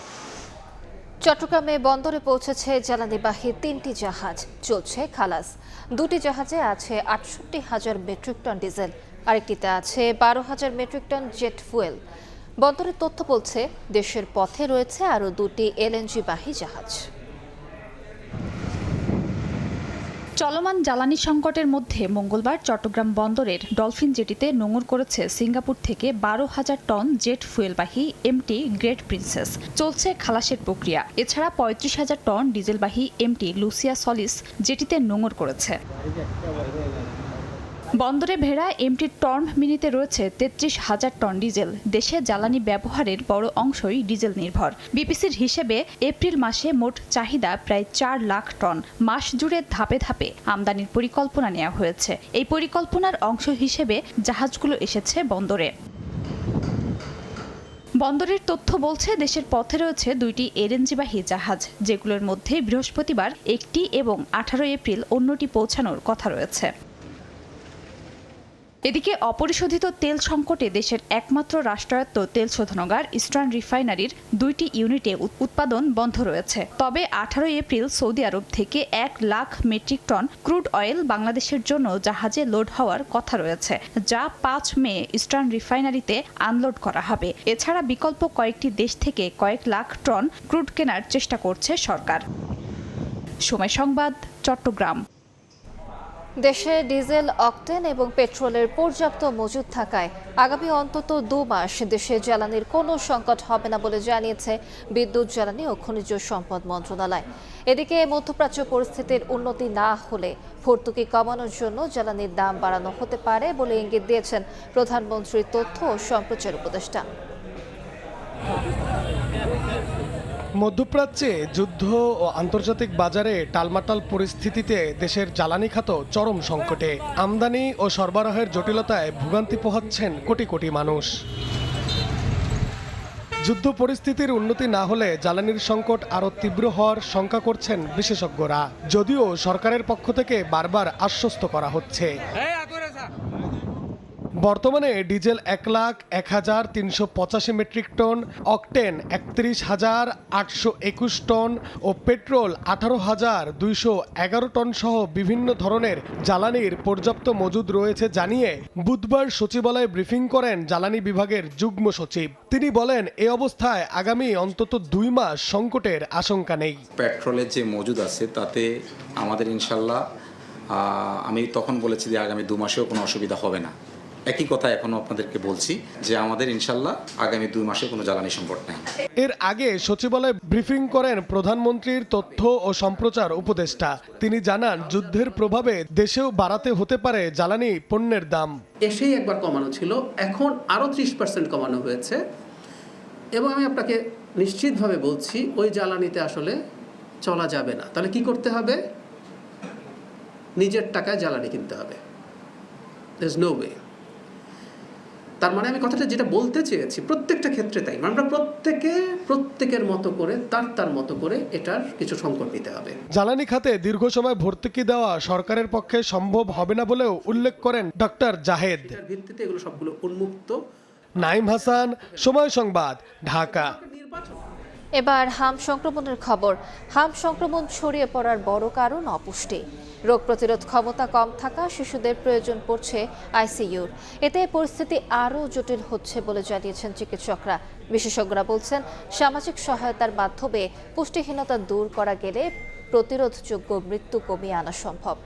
চট্টগ্রামে বন্দরে পৌঁছেছে জ্বালানিবাহী 3টি জাহাজ, চলছে খালাস। 2টি জাহাজে আছে 68,000 মেট্রিক টন ডিজেল, আরেকটিতে আছে 12,000 মেট্রিক টন জেট ফুয়েল। বন্দরের তথ্য বলছে দেশের পথে রয়েছে আরও 2টি এলএনজি বাহী জাহাজ। চলমান জ্বালানি সংকটের মধ্যে মঙ্গলবার চট্টগ্রাম বন্দরের ডলফিন জেটিতে নোঙর করেছে সিঙ্গাপুর থেকে 12,000 টন জেট ফুয়েলবাহী MT গ্রেট প্রিন্সেস। চলছে খালাসের প্রক্রিয়া। এছাড়া 35,000 টন ডিজেলবাহী MT লুসিয়া সলিস জেটিতে নোঙর করেছে। বন্দরে ভেড়া MT টর্ম মিনিতে রয়েছে 33,000 টন ডিজেল। দেশে জ্বালানি ব্যবহারের বড় অংশই ডিজেল নির্ভর। বিপিসির হিসেবে এপ্রিল মাসে মোট চাহিদা প্রায় 4 লাখ টন। মাস জুড়ে ধাপে ধাপে আমদানির পরিকল্পনা নেওয়া হয়েছে। এই পরিকল্পনার অংশ হিসেবে জাহাজগুলো এসেছে বন্দরে। বন্দরের তথ্য বলছে দেশের পথে রয়েছে 2টি এলএনজিবাহী জাহাজ, যেগুলোর মধ্যে বৃহস্পতিবার একটি এবং 18 এপ্রিল অন্যটি পৌঁছানোর কথা রয়েছে। এদিকে অপরিশোধিত তেল সংকটে দেশের একমাত্র রাষ্ট্রায়ত্ত তেল শোধনাগার ইস্টার্ন রিফাইনারির 2টি ইউনিটে উৎপাদন বন্ধ রয়েছে। তবে 18 এপ্রিল সৌদি আরব থেকে 1 lakh metric ton crude oil বাংলাদেশের জন্য জাহাজে লোড হওয়ার কথা রয়েছে, যা 5 মে ইস্টার্ন রিফাইনারিতে আনলোড করা হবে। এছাড়া বিকল্প কয়েকটি দেশ থেকে কয়েক লাখ টন ক্রুড কেনার চেষ্টা করছে সরকার। সময় সংবাদ, চট্টগ্রাম। দেশে ডিজেল, অকটেন এবং পেট্রোলের পর্যাপ্ত মজুদ থাকায় আগামী অন্তত 2 মাস দেশে জ্বালানির কোনো সংকট হবে না বলে জানিয়েছে বিদ্যুৎ, জ্বালানি ও খনিজ সম্পদ মন্ত্রণালয়। এদিকে মধ্যপ্রাচ্য পরিস্থিতির উন্নতি না হলে ভর্তুকি কমানোর জন্য জ্বালানির দাম বাড়ানো হতে পারে বলে ইঙ্গিত দিয়েছেন প্রধানমন্ত্রীর তথ্য ও সম্প্রচার উপদেষ্টা। মধ্যপ্রাচ্যে যুদ্ধ ও আন্তর্জাতিক বাজারে টালমাটাল পরিস্থিতিতে দেশের জ্বালানি খাত চরম সংকটে। আমদানি ও সরবরাহের জটিলতায় ভোগান্তি পোহাচ্ছেন কোটি কোটি মানুষ। যুদ্ধ পরিস্থিতির উন্নতি না হলে জ্বালানির সংকট আরও তীব্র হওয়ার শঙ্কা করছেন বিশেষজ্ঞরা, যদিও সরকারের পক্ষ থেকে বারবার আশ্বস্ত করা হচ্ছে। বর্তমানে diesel 1,01,385 metric ton, octane 31,821 ton ও পেট্রোল 18,211 টন সহ বিভিন্ন ধরনের জ্বালানির পর্যাপ্ত মজুদ রয়েছে জানিয়ে বুধবার সচিবালয়ে ব্রিফিং করেন জ্বালানি বিভাগের যুগ্ম সচিব। তিনি বলেন, এ অবস্থায় আগামী অন্তত 2 মাস সংকটের আশঙ্কা নেই। পেট্রোলের যে মজুদ আছে তাতে আমাদের ইনশাল্লাহ, আমি তখন বলেছি যে আগামী 2 মাসেও কোনো অসুবিধা হবে না। একই কথা এখনো আপনাদেরকে বলছি যে আমাদের ইনশাল্লাহ আগামী 2 মাসে কোনো জ্বালানি সংকট নেই। এর আগে সচিবালয়ে ব্রিফিং করেন প্রধানমন্ত্রীর তথ্য ও সম্প্রচার উপদেষ্টা। তিনি জানান, যুদ্ধের প্রভাবে দেশেও বাড়াতে হতে পারে জ্বালানি পণ্যের দাম। এসেই একবার কমানো ছিল, এখন আরও 30% কমানো হয়েছে এবং আমি আপনাকে নিশ্চিতভাবে বলছি ওই জ্বালানিতে আসলে চলা যাবে না। তাহলে কি করতে হবে? নিজের টাকায় জ্বালানি কিনতে হবে। There's no way. তার মানে আমি কথাটা যেটা বলতে চেয়েছি, প্রত্যেকটা ক্ষেত্রে তাই আমরা প্রত্যেকের মতো করে তার মতো করে এটার কিছু সংকট নিতে হবে। জ্বালানি খাতে দীর্ঘ সময় ভর্তুকি দেওয়া সরকারের পক্ষে সম্ভব হবে না বলেও উল্লেখ করেন ডক্টর জাহেদ। ভিত্তিতে এগুলো সবগুলো উন্মুক্ত। নাইম হাসান, সময় সংবাদ, ঢাকা। এবার হাম সংক্রমণের খবর। হাম সংক্রমণ ছড়িয়ে পড়ার বড় কারণ অপুষ্টি। রোগ প্রতিরোধ ক্ষমতা কম থাকা শিশুদের প্রয়োজন পড়ছে আইসিইউর। এতে পরিস্থিতি আরও জটিল হচ্ছে বলে জানিয়েছেন চিকিৎসকরা। বিশেষজ্ঞরা বলছেন, সামাজিক সহায়তার মাধ্যমে পুষ্টিহীনতা দূর করা গেলে প্রতিরোধযোগ্য মৃত্যু কমিয়ে আনা সম্ভব।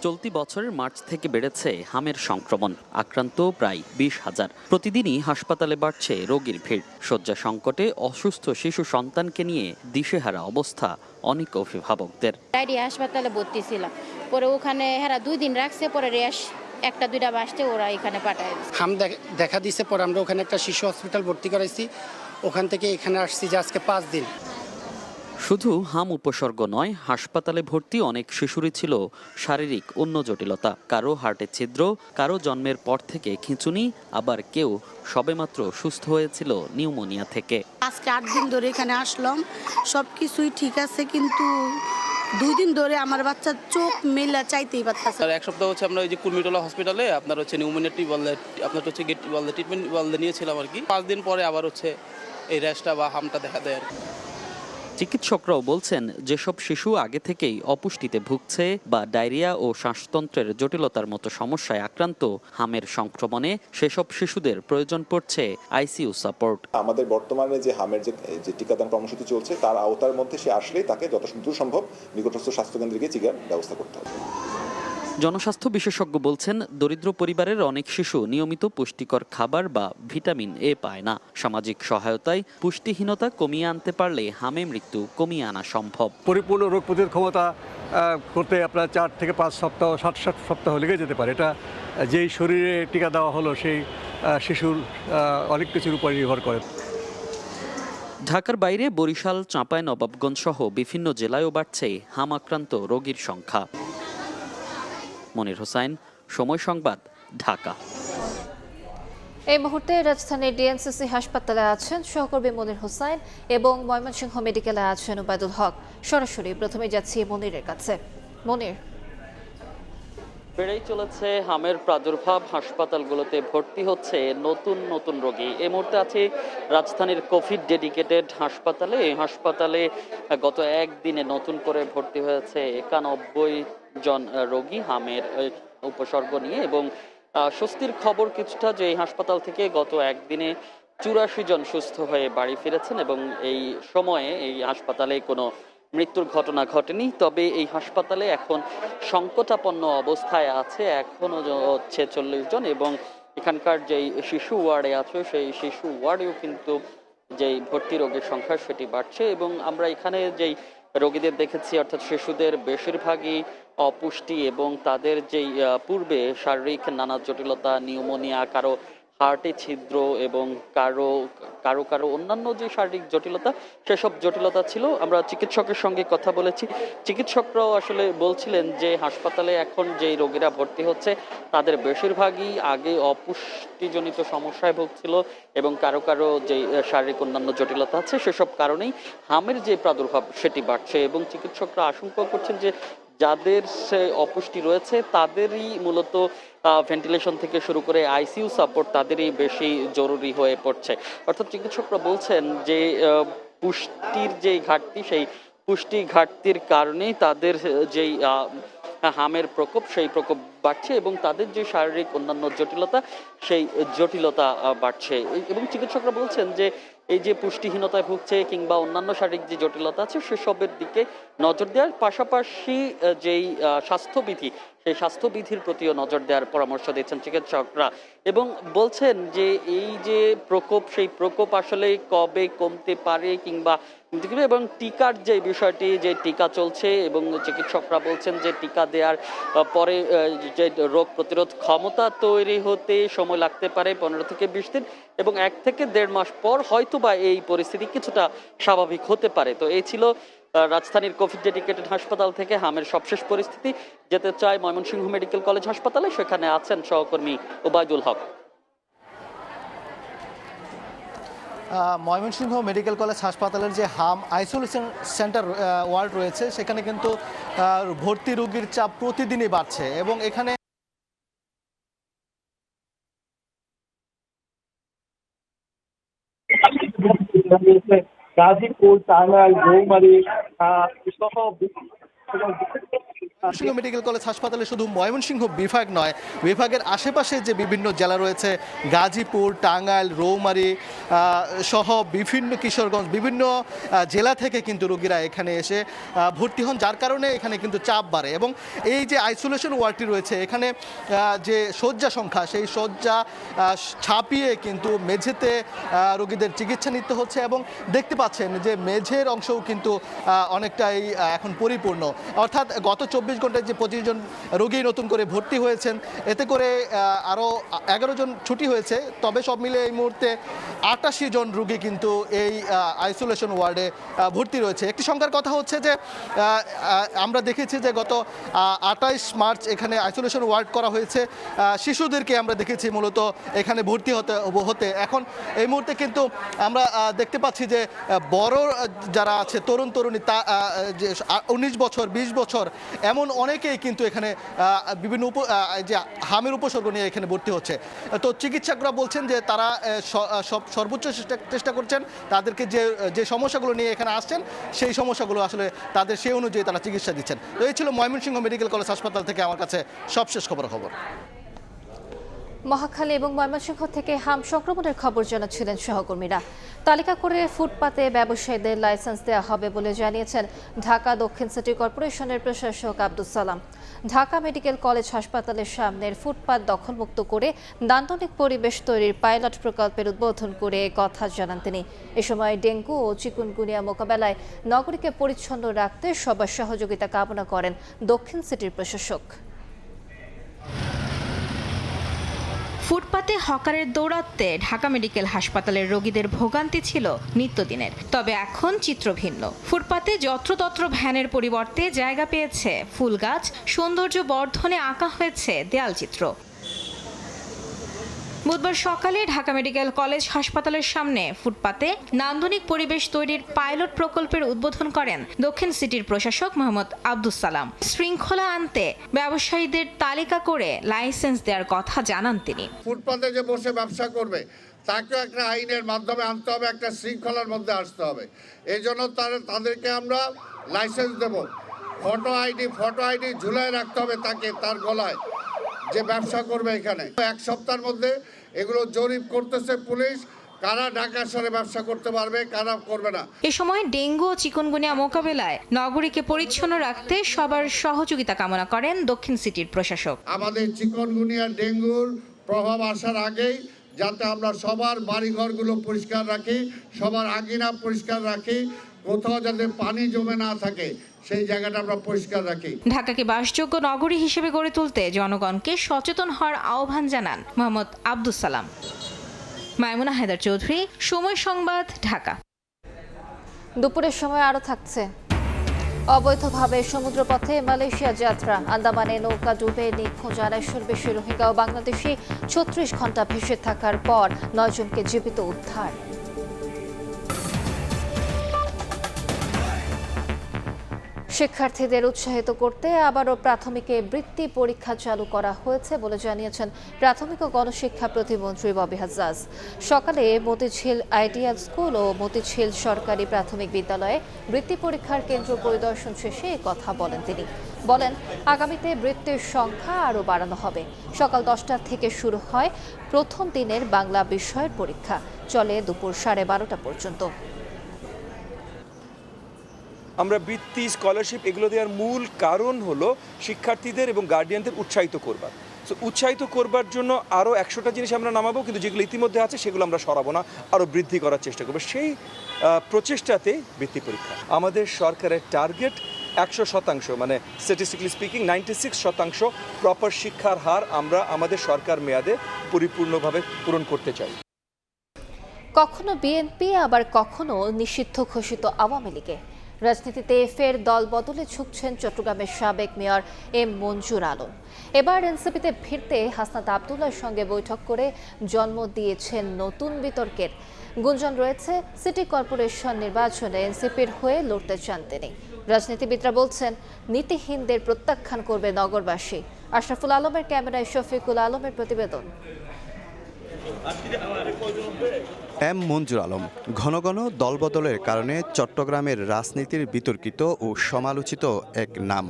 চলতি বছরের মার্চ থেকে বেড়েছে হামের সংক্রমণ, আক্রান্ত প্রায় 20,000। প্রতিদিনই হাসপাতালে বাড়ছে রোগীর ভিড়। শয্যা সংকটে অসুস্থ শিশু সন্তানকে নিয়ে দিশেহারা অবস্থা অনেক অভিভাবকদের। হাসপাতালে ভর্তি ছিলাম, পরে ওখানে হেরা 2 দিন রাখছে, পরে রেশ 1-2টা বাসতে ওরা এখানে পাঠায়। হাম দেখা দিছে, পরে আমরা ওখানে একটা শিশু হসপিটাল ভর্তি করাইছি, ওখান থেকে এখানে আসছি যে আজকে 5 দিন। শুধু হাম উপসর্গ নয়, হাসপাতালে ভর্তি অনেক শিশুরই ছিল শারীরিক অন্য জটিলতা। কারো হার্টে ছিদ্র, কারো জন্মের পর থেকে খিঁচুনি, আবার কেউ সবেমাত্র সুস্থ হয়েছিল নিউমোনিয়া থেকে। আজকে 8 দিন ধরে এখানে আসলাম, সব কিছুই ঠিক আছে, কিন্তু 2 দিন ধরে আমার বাচ্চা চোখ মেলা চাইতেই পারতেছে। 1 সপ্তাহ হচ্ছে আমরা ওই যে কুর্মিটোলা হসপিটালে আপনার হচ্ছে নিউমোনিয়া আপনার হচ্ছে ট্রিটমেন্ট নিয়েছিলাম আর কি। 5 দিন পরে আবার হচ্ছে এই র্যাশটা বা হামটা দেখা দেয়। চিকিৎসকরাও বলছেন, যেসব শিশু আগে থেকেই অপুষ্টিতে ভুগছে বা ডায়রিয়া ও শ্বাসতন্ত্রের জটিলতার মতো সমস্যায় আক্রান্ত, হামের সংক্রমণে সেসব শিশুদের প্রয়োজন পড়ছে আইসিইউ সাপোর্ট। আমাদের বর্তমানে যে হামের যে টিকাদান কর্মসূচি চলছে তার আওতার মধ্যে সে আসলেই তাকে যত দ্রুত সম্ভব নিকটস্থ স্বাস্থ্যকেন্দ্রে গিয়ে চিকিৎসার ব্যবস্থা করতে হবে। জনস্বাস্থ্য বিশেষজ্ঞ বলছেন, দরিদ্র পরিবারের অনেক শিশু নিয়মিত পুষ্টিকর খাবার বা ভিটামিন এ পায় না। সামাজিক সহায়তায় পুষ্টিহীনতা কমিয়ে আনতে পারলে হামে মৃত্যু কমিয়ে আনা সম্ভব। পরিপূর্ণ রোগ প্রতিরোধ ক্ষমতা করতে আপনার 4 থেকে 5 সপ্তাহ 7 সপ্তাহ লেগে যেতে পারে। এটা যেই শরীরে টিকা দেওয়া হলো সেই শিশুর অনেক কিছুর উপর নির্ভর করে। ঢাকার বাইরে বরিশাল, চাঁপাইনবাবগঞ্জ সহ বিভিন্ন জেলায়ও বাড়ছে হাম আক্রান্ত রোগীর সংখ্যা। মনির হোসাইন, সময় সংবাদ, ঢাকা। এই মুহূর্তে রাজধানীর ডিএনসিসি হাসপাতালে আছেন সহকর্মী মনির হোসাইন এবং ময়মনসিংহ মেডিকেলে আছেন ওবায়দুল হক। সরাসরি প্রথমে যাচ্ছি মনিরের কাছে। মনির, বেড়েই চলেছে হামের প্রাদুর্ভাব, হাসপাতালগুলোতে ভর্তি হচ্ছে নতুন নতুন রোগী। এই মুহূর্তে আছে রাজধানীর কোভিড ডেডিকেটেড হাসপাতালে। এই হাসপাতালে গত একদিনে নতুন করে ভর্তি হয়েছে 91 জন রোগী হামের উপসর্গ নিয়ে, এবং স্বস্তির খবর কিছুটা যে এই হাসপাতাল থেকে গত একদিনে 84 জন সুস্থ হয়ে বাড়ি ফিরেছেন, এবং এই সময়ে এই হাসপাতালে কোনো মৃত্যুর ঘটনা ঘটেনি। তবে এই হাসপাতালে এখন সংকটাপন্ন অবস্থায় আছে এখনো 46 জন, এবং এখানকার যেই শিশু ওয়ার্ডে আছে সেই শিশু ওয়ার্ডেও কিন্তু যেই ভর্তি রোগীর সংখ্যা সেটি বাড়ছে। এবং আমরা এখানে যেই রোগীদের দেখেছি অর্থাৎ শিশুদের বেশিরভাগই অপুষ্টি এবং তাদের যেই পূর্বে শারীরিক নানা জটিলতা, নিউমোনিয়া, কারো হার্টে ছিদ্র এবং কারো কারো অন্যান্য যে শারীরিক জটিলতা, সেসব জটিলতা ছিল। আমরা চিকিৎসকের সঙ্গে কথা বলেছি, চিকিৎসকরাও আসলে বলছিলেন যে হাসপাতালে এখন যেই রোগীরা ভর্তি হচ্ছে তাদের বেশিরভাগই আগে অপুষ্টিজনিত সমস্যায় ভুগছিল এবং কারো কারো যে শারীরিক অন্যান্য জটিলতা আছে, সেসব কারণেই হামের যে প্রাদুর্ভাব সেটি বাড়ছে। এবং চিকিৎসকরা আশঙ্কা করছেন যে যাদের অপুষ্টি রয়েছে তাদেরই মূলত ভেন্টিলেশন থেকে শুরু করে আইসিইউ সাপোর্ট তাদেরই বেশি জরুরি হয়ে পড়ছে। অর্থাৎ চিকিৎসকরা বলছেন যে পুষ্টির যে ঘাটতি, সেই পুষ্টি ঘাটতির কারণেই তাদের যেই হামের প্রকোপ সেই প্রকোপ বাড়ছে এবং তাদের যে শারীরিক অন্যান্য জটিলতা সেই জটিলতা বাড়ছে। এবং চিকিৎসকরা বলছেন যে এই যে পুষ্টিহীনতায় ভুগছে কিংবা অন্যান্য শারীরিক যে জটিলতা আছে সেসবের দিকে নজর দেওয়ার পাশাপাশি যেই স্বাস্থ্যবিধি সেই স্বাস্থ্যবিধির প্রতিও নজর দেওয়ার পরামর্শ দিচ্ছেন চিকিৎসকরা, এবং বলছেন যে এই যে প্রকোপ সেই প্রকোপ আসলে কবে কমতে পারে কিংবা এবং টিকার যে বিষয়টি, যে টিকা চলছে এবং চিকিৎসকরা বলছেন যে টিকা দেওয়ার পরে যে রোগ প্রতিরোধ ক্ষমতা তৈরি হতে সময় লাগতে পারে 15 থেকে 20 দিন, এবং 1 থেকে 1.5 মাস পর হয়তোবা এই পরিস্থিতি কিছুটা স্বাভাবিক হতে পারে। তো এই ছিল রাজধানীর কোভিড ডেডিকেটেড হাসপাতাল থেকে হামের সবশেষ পরিস্থিতি। যেতে চাই ময়মনসিংহ মেডিকেল কলেজ হাসপাতালে, সেখানে আছেন সহকর্মী ওবায়দুল হক। ময়মনসিংহ মেডিকেল কলেজ হাসপাতালের যে হাম আইসোলেশন সেন্টার ওয়ার্ড রয়েছে সেখানে কিন্তু ভর্তি রোগীর চাপ প্রতিদিনই বাড়ছে, এবং এখানে গাজীপুর, টাঙ্গাইল, রৌমারী সহ ময়মনসিংহ মেডিকেল কলেজ হাসপাতালে শুধু ময়মনসিংহ বিভাগ নয়, বিভাগের আশেপাশে যে বিভিন্ন জেলা রয়েছে গাজীপুর, টাঙ্গাইল, রৌমারী সহ বিভিন্ন কিশোরগঞ্জ, বিভিন্ন জেলা থেকে কিন্তু রোগীরা এখানে এসে ভর্তি হন, যার কারণে এখানে কিন্তু চাপ বাড়ে। এবং এই যে আইসোলেশন ওয়ার্ডটি রয়েছে এখানে যে শয্যা সংখ্যা সেই শয্যা ছাপিয়ে কিন্তু মেঝেতে রোগীদের চিকিৎসা নিতে হচ্ছে, এবং দেখতে পাচ্ছেন যে মেঝের অংশও কিন্তু অনেকটাই এখন পরিপূর্ণ। অর্থাৎ গত 24 ঘন্টায় যে 25 জন রোগী নতুন করে ভর্তি হয়েছেন, এতে করে আরও 11 জন ছুটি হয়েছে, তবে সব মিলে এই মুহূর্তে 88 জন রোগী কিন্তু এই আইসোলেশন ওয়ার্ডে ভর্তি রয়েছে। একটি সংখ্যার কথা হচ্ছে যে আমরা দেখেছি যে গত 28 মার্চ এখানে আইসোলেশন ওয়ার্ড করা হয়েছে, শিশুদেরকে আমরা দেখেছি মূলত এখানে ভর্তি হতে। এখন এই মুহূর্তে কিন্তু আমরা দেখতে পাচ্ছি যে বড় যারা আছে তরুণ তরুণী তা যে 19 বছর 20 বছর এমন অনেকেই কিন্তু এখানে বিভিন্ন যে হামের উপসর্গ নিয়ে এখানে ভর্তি হচ্ছে। তো চিকিৎসকরা বলছেন যে তারা সর্বোচ্চ চেষ্টা করছেন তাদেরকে যে সমস্যাগুলো নিয়ে এখানে আসছেন সেই সমস্যাগুলো আসলে তাদের সেই অনুযায়ী তারা চিকিৎসা দিচ্ছেন। তো এই ছিল ময়মনসিংহ মেডিকেল কলেজ হাসপাতাল থেকে আমার কাছে সবশেষ খবর। মহাখালী এবং ময়মনসিংহ থেকে হাম সংক্রমণের খবর জানাচ্ছিলেন সহকর্মীরা। তালিকা করে ফুটপাতে ব্যবসায়ীদের লাইসেন্স দেওয়া হবে বলে জানিয়েছেন ঢাকা দক্ষিণ সিটি কর্পোরেশনের প্রশাসক আব্দুস সালাম। ঢাকা মেডিকেল কলেজ হাসপাতালের সামনের ফুটপাত দখলমুক্ত করে নান্দনিক পরিবেশ তৈরির পাইলট প্রকল্পের উদ্বোধন করে কথা জানান তিনি। এ সময় ডেঙ্গু ও চিকুনগুনিয়া মোকাবেলায় নগরীকে পরিচ্ছন্ন রাখতে সবার সহযোগিতা কামনা করেন দক্ষিণ সিটির প্রশাসক। ফুটপাতে হকারের দৌরাত্মে ঢাকা মেডিকেল হাসপাতালের রোগীদের ভোগান্তি ছিল নিত্যদিনের, তবে এখন চিত্র ভিন্ন। ফুটপাতে যত্রতত্র ভ্যানের পরিবর্তে জায়গা পেয়েছে ফুল গাছ, সৌন্দর্য বর্ধনে আঁকা হয়েছে দেয়ালচিত্র। বুধবার সকালে ঢাকা মেডিকেল কলেজ হাসপাতালের সামনে ফুটপাতে নান্দনিক পরিবেশ তৈরির পাইলট প্রকল্পের উদ্বোধন করেন দক্ষিণ সিটির প্রশাসক মোহাম্মদ আব্দুস সালাম। শৃঙ্খলা আনতে ব্যবসায়ীদের তালিকা করে লাইসেন্স দেওয়ার কথা জানান তিনি। ফুটপাতে যে বসে ব্যবসা করবে তাকে একটা আইনের মাধ্যমে আনতে হবে, একটা শৃঙ্খলার মধ্যে আসতে হবে। এই জন্য তাদেরকে আমরা লাইসেন্স দেব। ফটো আইডি ঝুলাই রাখতে হবে তাকে, তার গলায়, যে ব্যবসা করবে এখানে। 1 সপ্তাহের মধ্যে এগুলো জরিপ করতেছে পুলিশ, কারা ঢাকা শহরে ব্যবসা করতে পারবে, কারা করবে না। এ সময় ডেঙ্গু ও চিকুনগুনিয়া মোকাবেলায় নগরীকে পরিচ্ছন্ন রাখতে সবার সহযোগিতা কামনা করেন দক্ষিণ সিটির প্রশাসক। আমাদের চিকুনগুনিয়া ডেঙ্গুর প্রভাব আসার আগেই যাতে আমরা সবার বাড়িঘরগুলো পরিষ্কার রাখি, সবার আঙিনা পরিষ্কার রাখি, কোথাও যাতে পানি জমে না থাকে সেই জায়গাটা আমরা পরিষ্কার রাখি। ঢাকাকে বাসযোগ্য নগরী হিসেবে গড়ে তুলতে জনগণকে সচেতন হওয়ার আহ্বান জানান মোহাম্মদ আব্দুস সালাম। মাইমুনা হায়দার চৌধুরী, সময় সংবাদ, ঢাকা। দুপুরের সময় আরও থাকছে। অবৈধভাবে সমুদ্রপথে মালয়েশিয়া যাত্রা, আন্দামানে নৌকা ডুবে নিখোঁজ 250-এর বেশি রোহিঙ্গা ও বাংলাদেশি 36 ঘন্টা ভেসে থাকার পর 9 জনকে জীবিত উদ্ধার। শিক্ষার্থীদের উৎসাহিত করতে আবারও প্রাথমিকে বৃত্তি পরীক্ষা চালু করা হয়েছে বলে জানিয়েছেন প্রাথমিক ও গণশিক্ষা প্রতিমন্ত্রী ববি হাজ্জাজ। সকালে মতিঝিল আইডিয়াল স্কুল ও মতিঝিল সরকারি প্রাথমিক বিদ্যালয়ে বৃত্তি পরীক্ষার কেন্দ্র পরিদর্শন শেষে এ কথা বলেন তিনি। বলেন, আগামীতে বৃত্তির সংখ্যা আরও বাড়ানো হবে। সকাল 10টা থেকে শুরু হয় প্রথম দিনের বাংলা বিষয়ের পরীক্ষা, চলে দুপুর 12:30 পর্যন্ত। আমরা বৃত্তি, স্কলারশিপ এগুলো দেওয়ার মূল কারণ হলো শিক্ষার্থীদের এবং গার্ডিয়ানদের উৎসাহিত করবার। সো উৎসাহিত করবার জন্য আরও 100টা জিনিস আমরা নামাবো, কিন্তু যেগুলো ইতিমধ্যে আছে সেগুলো আমরা সরাবো না, আরও বৃদ্ধি করার চেষ্টা করবো। সেই প্রচেষ্টাতে বৃত্তি পরীক্ষা। আমাদের সরকারের টার্গেট 100%, মানে স্ট্যাটিস্টিক্যালি স্পিকিং 96% প্রপার শিক্ষার হার আমরা আমাদের সরকার মেয়াদে পরিপূর্ণভাবে পূরণ করতে চাই। কখনো বিএনপি, আবার কখনো নিষিদ্ধ ঘোষিত আওয়ামী লীগে রাজনীতিতে ফের দল বদলে ঝুঁকছেন চট্টগ্রামের সাবেক মেয়র এম মঞ্জুর আলম। এবার এনসিপিতে ফিরতে হাসনাত আবদুল্লাহর সঙ্গে বৈঠক করে জন্ম দিয়েছেন নতুন বিতর্কের। গুঞ্জন রয়েছে সিটি কর্পোরেশন নির্বাচনে এনসিপির হয়ে লড়তে চান তিনি। রাজনীতিবিদরা বলছেন, নীতিহীনদের প্রত্যাখ্যান করবে নগরবাসী। আশরাফুল আলমের ক্যামেরায় শফিকুল আলমের প্রতিবেদন। এম মঞ্জুর আলম ঘন ঘন দলবদলের কারণে চট্টগ্রামের রাজনীতির বিতর্কিত ও সমালোচিত এক নাম।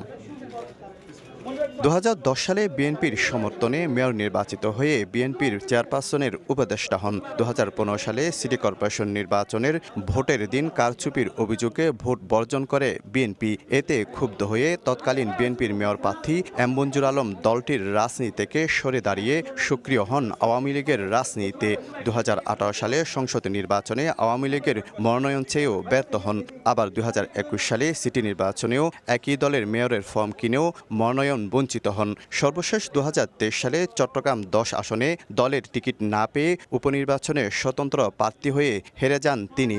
2010 সালে বিএনপির সমর্থনে মেয়র নির্বাচিত হয়ে বিএনপির চেয়ারপারসনের উপদেষ্টা হন। 2015 সালে সিটি কর্পোরেশন নির্বাচনের ভোটের দিন কারচুপির অভিযোগে ভোট বর্জন করে বিএনপি। এতে ক্ষুব্ধ হয়ে তৎকালীন বিএনপির মেয়র প্রার্থী এম মঞ্জুর আলম দলটির রাজনীতি থেকে সরে দাঁড়িয়ে সক্রিয় হন আওয়ামী লীগের রাজনীতিতে। 2018 সালে সংসদ নির্বাচনে আওয়ামী লীগের মনোনয়ন চেয়েও ব্যর্থ হন। আবার 2021 সালে সিটি নির্বাচনেও একই দলের মেয়রের ফর্ম কিনেও মনোনয়ন বঞ্চিত হন। সর্বশেষ 2023 সালে চট্টগ্রাম 10 আসনে দলের টিকিট না পেয়ে উপনির্বাচনে স্বতন্ত্র প্রার্থী হয়ে হেরে যান তিনি।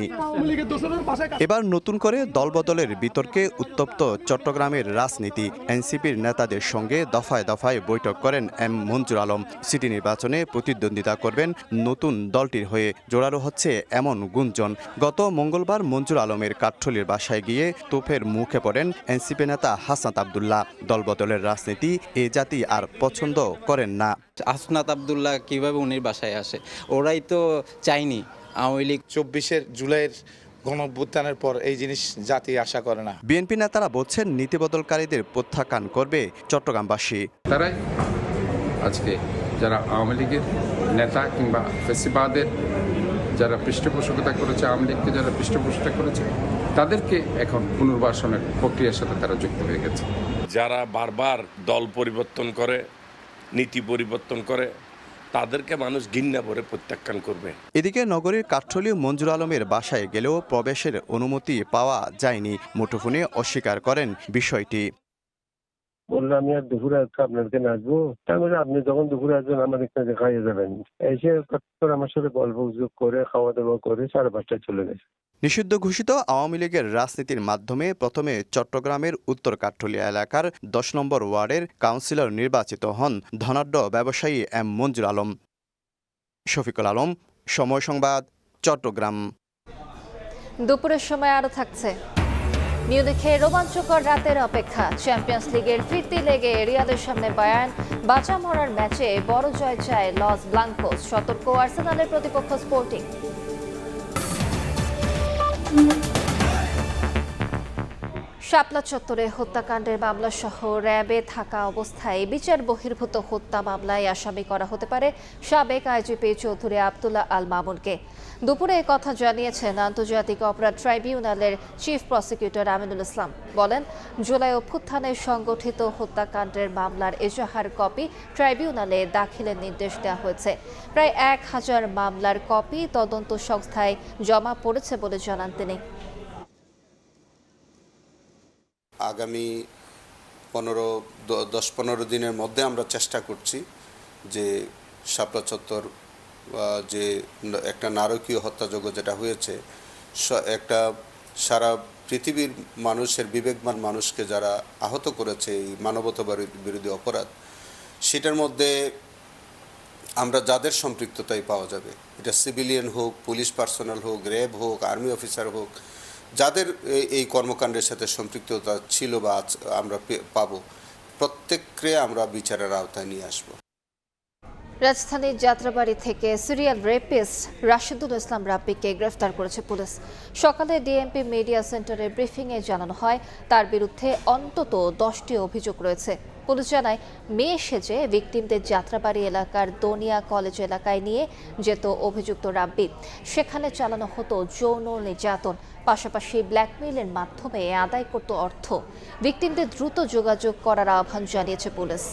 এবার নতুন করে দলবদলের বিতর্কে উত্তপ্ত চট্টগ্রামের রাজনীতি। এনসিপির নেতাদের সঙ্গে দফায় দফায় বৈঠক করেন এম মঞ্জুর আলম। সিটি নির্বাচনে প্রতিদ্বন্দ্বিতা করবেন নতুন দলটির হয়ে, জোরালো হচ্ছে এমন গুঞ্জন। গত মঙ্গলবার মঞ্জুর আলমের কাঠঠলির বাসায় গিয়ে তোপের মুখে পড়েন এনসিপি নেতা হাসনাত আবদুল্লাহ। দলবদলের রাজনীতি এ জাতি আর পছন্দ করেন না। হাসনাত আবদুল্লাহ কিভাবে উনির বাসায় আসে? ওরাই তো চায়নি আওয়ামী লীগ 24 জুলাইয়ের গণঅভ্যুত্থানের পর এই জিনিস জাতি আশা করে না। বিএনপি নেতারা বলছেন নীতিবদলকারীদের প্রত্যাখ্যান করবে চট্টগ্রামবাসী। তারাই আজকে যারা আওয়ামী লীগের নেতা কিংবা ফেসিবাদের যারা পৃষ্ঠপোষকতা করেছে, আওয়ামী লীগকে যারা পৃষ্ঠপোষকতা করেছে, তাদেরকে এখন পুনর্বাসনের প্রক্রিয়ার সাথে তারা যুক্ত হয়ে গেছে। যারা বারবার দল পরিবর্তন করে, নীতি পরিবর্তন করে, তাদেরকে মানুষ ঘৃণা ভরে প্রত্যাখ্যান করবে। এদিকে নগরীর কাঠঠলি মঞ্জুর আলমের বাসায় গেলেও প্রবেশের অনুমতি পাওয়া যায়নি। মুঠোফোনে অস্বীকার করেন বিষয়টি। বললো, আমি আর দুপুরে আজকে আপনাদেরকে আসবো। তারপরে আপনি যখন দুপুরে আসবেন আমাদের কাছে খাইয়ে যাবেন। এসে আমার সাথে গল্প গুজব করে খাওয়া দাওয়া করে 5:30 চলে গেছে। নিষিদ্ধ ঘোষিত আওয়ামী লীগের রাজনীতির মাধ্যমে প্রথমে চট্টগ্রামের উত্তর কাঠঠলিয়া এলাকার 10 নম্বর ওয়ার্ডের কাউন্সিলর নির্বাচিত হন ধনাঢ্য ব্যবসায়ী এম মঞ্জুর আলম। শফিকুল আলম, সময় সংবাদ, চট্টগ্রাম। দুপুরের সময় আরও থাকছে মিউনিখে রোমাঞ্চকর রাতের অপেক্ষা। চ্যাম্পিয়ন্স লিগের ফিরতি লেগে রিয়ালের সামনে বায়ার্ন। বাঁচা মরার ম্যাচে বড় জয় চায় লস ব্লাঙ্কোস। সতর্ক আর্সেনালের প্রতিপক্ষ স্পোর্টিং। শাপলা চত্বরে হত্যাকাণ্ডের মামলা সহ র্যাবে থাকা অবস্থায় বিচার বহির্ভূত হত্যা মামলায় আসামি করা হতে পারে সাবেক আইজিপি চৌধুরী আব্দুল্লাহ আল মামুনকে। দুপুরে কথা জানিয়েছেন আন্তর্জাতিক অপরাধ ট্রাইব্যুনালের চিফ প্রসিকিউটর আমিনুল ইসলাম। বলেন, জুলাই অভ্যুত্থানে সংগঠিত হত্যাকাণ্ডের মামলার এজাহার কপি ট্রাইব্যুনালে দাখিলের নির্দেশ দেওয়া হয়েছে। প্রায় 1000 মামলার কপি তদন্ত সংস্থায় জমা পড়েছে বলে জানান তিনি। আগামী 10-15 দিনের মধ্যে আমরা চেষ্টা করছি যে শাপলা চত্বর যে একটা নারকীয় হত্যাযজ্ঞ যেটা হয়েছে, একটা সারা পৃথিবীর মানুষের বিবেকবান মানুষকে যারা আহত করেছে এই মানবতা বিরোধী অপরাধ, সেটার মধ্যে আমরা যাদের সম্পৃক্ততাই পাওয়া যাবে, এটা সিভিলিয়ান হোক, পুলিশ পার্সোনাল হোক, র্যাব হোক, আর্মি অফিসার হোক, যাদের এই কর্মকাণ্ডের সাথে সম্পৃক্ততা ছিল বা আমরা পাবো, প্রত্যেককে আমরা বিচারের আওতায় নিয়ে আসব। রাজধানীর যাত্রাবাড়ি থেকে সিরিয়াল রেপিস্ট রাশিদুল ইসলাম রাব্বিকে গ্রেফতার করেছে পুলিশ। সকালে ডিএমপি মিডিয়া সেন্টারে ব্রিফিংয়ে জানানো হয় তার বিরুদ্ধে অন্তত 10টি অভিযোগ রয়েছে। পুলিশ জানায়, মেয়ে সেজে ভিকটিমদের যাত্রাবাড়ি এলাকার দনিয়া কলেজ এলাকায় নিয়ে যেত অভিযুক্ত রাব্বি। সেখানে চালানো হতো যৌন নির্যাতন, পাশাপাশি ব্ল্যাকমেইলের মাধ্যমে আদায় করত অর্থ। ভিকটিমদের দ্রুত যোগাযোগ করার আহ্বান জানিয়েছে পুলিশ।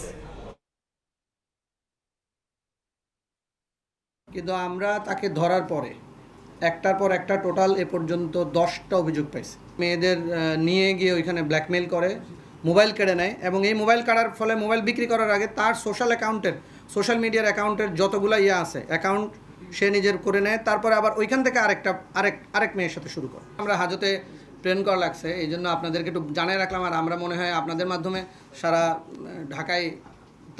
কিন্তু আমরা তাকে ধরার পরে একটার পর একটা টোটাল এ পর্যন্ত 10টা অভিযোগ পাইছি। মেয়েদের নিয়ে গিয়ে ওইখানে ব্ল্যাকমেইল করে, মোবাইল কেড়ে নেয় এবং এই মোবাইল কাটার ফলে মোবাইল বিক্রি করার আগে তার সোশ্যাল মিডিয়ার অ্যাকাউন্টের যতগুলো আছে অ্যাকাউন্ট সে নিজের করে নেয়। তারপরে আবার ওইখান থেকে আরেক মেয়ের সাথে শুরু করে। আমরা হাজতে ট্রেন করা লাগছে, এই জন্য আপনাদেরকে একটু জানিয়ে রাখলাম। আর আমরা মনে হয় আপনাদের মাধ্যমে সারা ঢাকায়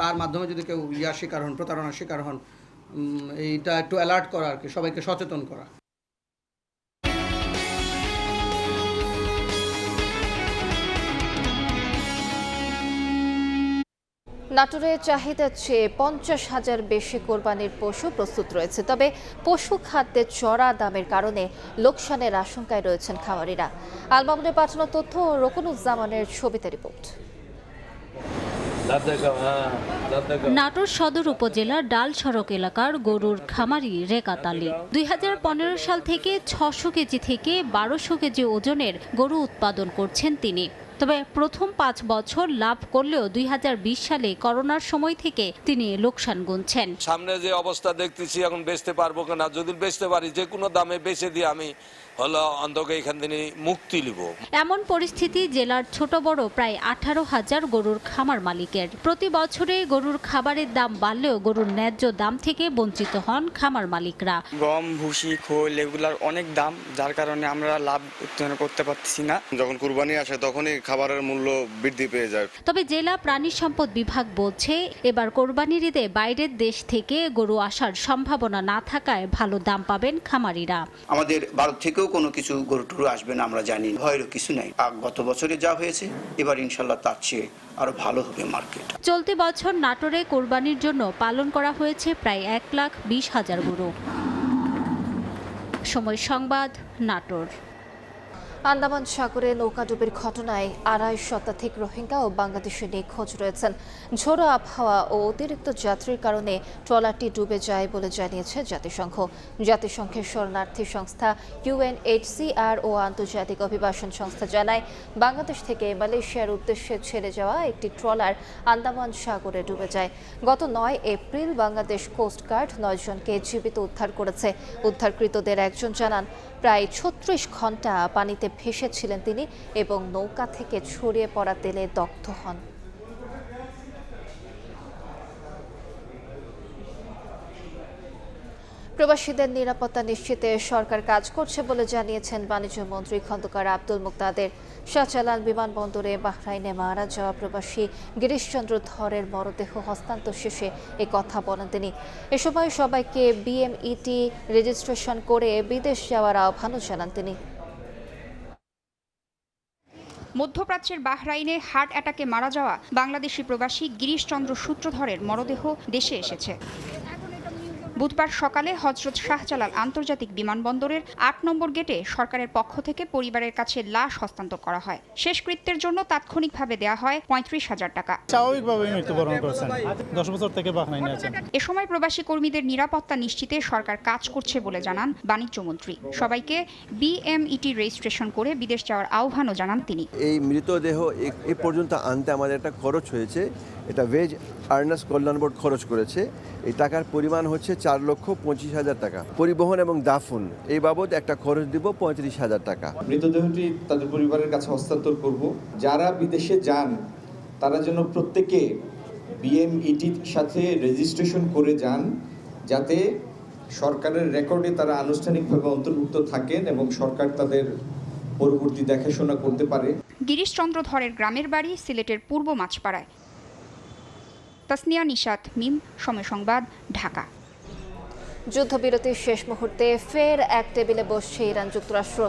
তার মাধ্যমে যদি কেউ শিকার হন, প্রতারণার শিকার হন, এইটা একটু অ্যালার্ট করা আর কি, সবাইকে সচেতন করা। নাটোরে চাহিদার চেয়ে 50,000 বেশি কোরবানির পশু প্রস্তুত রয়েছে। তবে পশু খাদ্যের চড়া দামের কারণে লোকসানের আশঙ্কায় রয়েছেন খামারিরা। আল মামুনের পাঠানো তথ্য ও রকুনুজ্জামানের ছবিতে রিপোর্ট। নাটোর সদর উপজেলার ডাল সড়ক এলাকার গরুর খামারি রেকাত আলী 2015 সাল থেকে 600 কেজি থেকে 1200 কেজি ওজনের গরু উৎপাদন করছেন তিনি। তবে প্রথম 5 বছর লাভ করলেও 2020 সালে করোনার সময় থেকে তিনি লোকসান গুনছেন। সামনে যে অবস্থা দেখতেছি, এখন বেচতে পারবো কিনা, যদি বেচতে পারি যে কোনো দামে বেচে দিয়ে আমি হলো অন্তকে এখান থেকে মুক্তি নিব। এমন পরিস্থিতি জেলার ছোট বড় প্রায় 18,000 গরুর খামার মালিকের। প্রতি বছরে গরুর খাবারের দাম বাড়লেও গরুর ন্যায্য দাম থেকে বঞ্চিত হন খামার মালিকরা। গম, ভুসি, খোল এগুলার অনেক দাম, যার কারণে আমরা লাভ উত্তোলন করতে পারতেছি না। যখন কুরবানি আসে তখনই খাবারের মূল্য বৃদ্ধি পেয়ে যায়। তবে জেলা প্রাণী সম্পদ বিভাগ বলছে, এবার কোরবানির ঈদে বাইরের দেশ থেকে গরু আসার সম্ভাবনা না থাকায় ভালো দাম পাবেন খামারিরা। আমাদের ভারত থেকেও কোনো কিছু গরু টুরু আসবে না, আমরা জানি। ভয়েরও কিছু নাই। গত বছরে যা হয়েছে এবার ইনশাল্লাহ তার চেয়ে আরো ভালো হবে মার্কেট। চলতি বছর নাটোরে কোরবানির জন্য পালন করা হয়েছে প্রায় 1,20,000 গরু। সময় সংবাদ, নাটোর। আন্দামান সাগরে নৌকাডুবির ঘটনায় 2.5 শতাধিক রোহিঙ্গা ও বাংলাদেশি নিখোঁজ রয়েছেন। ঝোড়ো আবহাওয়া ও অতিরিক্ত যাত্রীর কারণে ট্রলারটি ডুবে যায় বলে জানিয়েছে জাতিসংঘ। জাতিসংঘের শরণার্থী সংস্থা UNHCR ও আন্তর্জাতিক অভিবাসন সংস্থা জানায়, বাংলাদেশ থেকে মালয়েশিয়ার উদ্দেশ্যে ছেড়ে যাওয়া একটি ট্রলার আন্দামান সাগরে ডুবে যায়। গত 9 এপ্রিল বাংলাদেশ কোস্টগার্ড 9 জনকে জীবিত উদ্ধার করেছে। উদ্ধারকৃতদের একজন জানান, প্রায় 36 ঘন্টা পানিতে ভেসেছিলেন তিনি এবং নৌকা থেকে ছড়িয়ে পড়া তেলে দগ্ধ হন। প্রবাসীদের নিরাপত্তা নিশ্চিতে সরকার কাজ করছে বলে জানিয়েছেন বাণিজ্য মন্ত্রী খন্দকার আব্দুল মুক্তাদের। শাহজালাল বিমানবন্দরে বাহরাইনে মারা যাওয়া প্রবাসী গিরিশচন্দ্র ধরের মরদেহ হস্তান্তর শেষে এ কথা বলেন তিনি। এ সময় সবাইকে বিএমইটি রেজিস্ট্রেশন করে বিদেশ যাওয়ার আহ্বানও জানান তিনি। মধ্যপ্রাচ্যের বাহরাইনে হার্ট অ্যাটাকে মারা যাওয়া বাংলাদেশি প্রবাসী গিরিশচন্দ্র সূত্রধরের মরদেহ দেশে এসেছে। বুধবার সকালে হযরত শাহজালাল আন্তর্জাতিক বিমানবন্দরের ৮ নম্বর গেটে সরকারের পক্ষ থেকে পরিবারের কাছে লাশ হস্তান্তর করা হয়। শেষকৃত্যের জন্য তাৎক্ষণিকভাবে দেয়া হয় ৩৫,০০০ টাকা। স্বাভাবিকভাবে মৃত্যুবরণ করেছেন, ১০ বছর থেকে বাহরাইনে আছেন। এ সময় প্রবাসী কর্মীদের নিরাপত্তা নিশ্চিতে সরকার কাজ করছে বলে জানান বাণিজ্যমন্ত্রী। সবাইকে বিএমইটি রেজিস্ট্রেশন করে বিদেশ যাওয়ার আহ্বানও জানান তিনি। এই মৃতদেহ এ পর্যন্ত আনতে আমাদের একটা খরচ হয়েছে, এটা ওয়েজ আর্নার্স কল্যাণ বোর্ড খরচ করেছে। এই টাকার পরিমাণ হচ্ছে ৪,২৫,০০০ টাকা। পরিবহন এবং দাফন এই বাবদ একটা খরচ দিব ৩৫,০০০ টাকা। মৃতদেহটি তাদের পরিবারের কাছে হস্তান্তর করব। যারা বিদেশে যান তারা যেন প্রত্যেকে বিএমইটির সাথে রেজিস্ট্রেশন করে যান, যাতে সরকারের রেকর্ডে তারা আনুষ্ঠানিকভাবে অন্তর্ভুক্ত থাকেন এবং সরকার তাদের পরবর্তী দেখাশোনা করতে পারে। গিরিশচন্দ্র ধরের গ্রামের বাড়ি সিলেটের পূর্ব মাছপাড়ায়। তাসনিয়া নিশাত, মিম, সময় সংবাদ, ঢাকা। যুদ্ধবিরতির শেষ মুহূর্তে ফের এক টেবিলে বসছে ইরান যুক্তরাষ্ট্র।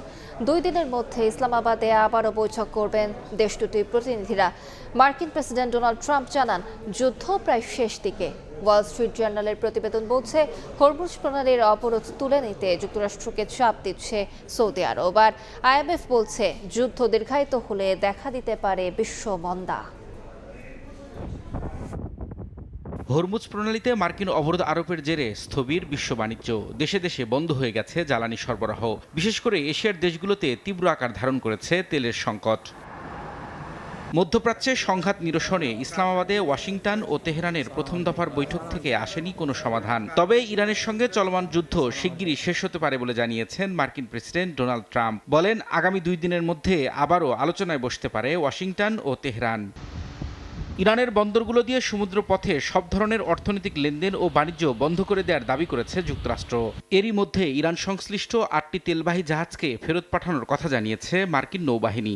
2 দিনের মধ্যে ইসলামাবাদে আবারও বৈঠক করবেন দেশ দুটির প্রতিনিধিরা। মার্কিন প্রেসিডেন্ট ডোনাল্ড ট্রাম্প জানান, যুদ্ধ প্রায় শেষ দিকে। ওয়াল স্ট্রিট জার্নালের প্রতিবেদন বলছে, হরমুজ প্রণালীর অবরোধ তুলে নিতে যুক্তরাষ্ট্রকে চাপ দিচ্ছে সৌদি আরব। আর আইএমএফ বলছে, যুদ্ধ দীর্ঘায়িত হলে দেখা দিতে পারে বিশ্ব মন্দা। হরমুজ প্রণালীতে মার্কিন অবরোধ আরোপের জেরে স্থবির বিশ্ব বাণিজ্য। দেশে দেশে বন্ধ হয়ে গেছে জ্বালানি সরবরাহ। বিশেষ করে এশিয়ার দেশগুলোতে তীব্র আকার ধারণ করেছে তেলের সংকট। মধ্যপ্রাচ্যে সংঘাত নিরসনে ইসলামাবাদে ওয়াশিংটন ও তেহরানের প্রথম দফার বৈঠক থেকে আসেনি কোনো সমাধান। তবে ইরানের সঙ্গে চলমান যুদ্ধ শিগগিরই শেষ হতে পারে বলে জানিয়েছেন মার্কিন প্রেসিডেন্ট ডোনাল্ড ট্রাম্প। বলেন, আগামী 2 দিনের মধ্যে আবারও আলোচনায় বসতে পারে ওয়াশিংটন ও তেহরান। ইরানের বন্দরগুলো দিয়ে সমুদ্র পথে সব ধরনের অর্থনৈতিক লেনদেন ও বাণিজ্য বন্ধ করে দেওয়ার দাবি করেছে যুক্তরাষ্ট্র। এরই মধ্যে ইরান সংশ্লিষ্ট 8টি তেলবাহী জাহাজকে ফেরত পাঠানোর কথা জানিয়েছে মার্কিন নৌবাহিনী।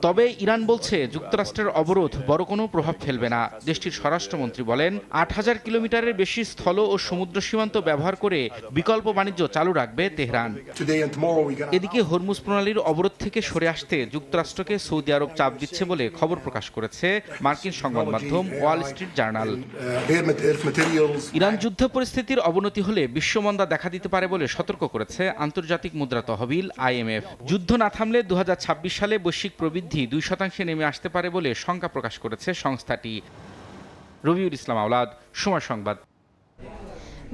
তবে ইরান বলছে, যুক্তরাষ্ট্রের অবরোধ বড় কোনো প্রভাব ফেলবে না। দেশটির স্বরাষ্ট্রমন্ত্রী বলেন, 8,000 কিলোমিটারের বেশি স্থল ও সমুদ্র সীমান্ত ব্যবহার করে বিকল্প বাণিজ্য চালু রাখবে তেহরান। এদিকে হরমুজ প্রণালীর অবরোধ থেকে সরে আসতে যুক্তরাষ্ট্রকে সৌদি আরব চাপ দিচ্ছে বলে খবর প্রকাশ করেছে মার্কিন সংবাদ মাধ্যম ওয়াল স্ট্রিট জার্নাল। ইরান যুদ্ধ পরিস্থিতির অবনতি হলে বিশ্বমন্দা দেখা দিতে পারে বলে সতর্ক করেছে আন্তর্জাতিক মুদ্রা তহবিল আইএমএফ। যুদ্ধ না থামলে 2026 সালে বৈশ্বিক প্রবৃদ্ধি 2% নেমে আসতে পারে বলে শঙ্কা প্রকাশ করেছে সংস্থাটি। রবিউল ইসলাম আওলাদ, সময় সংবাদ।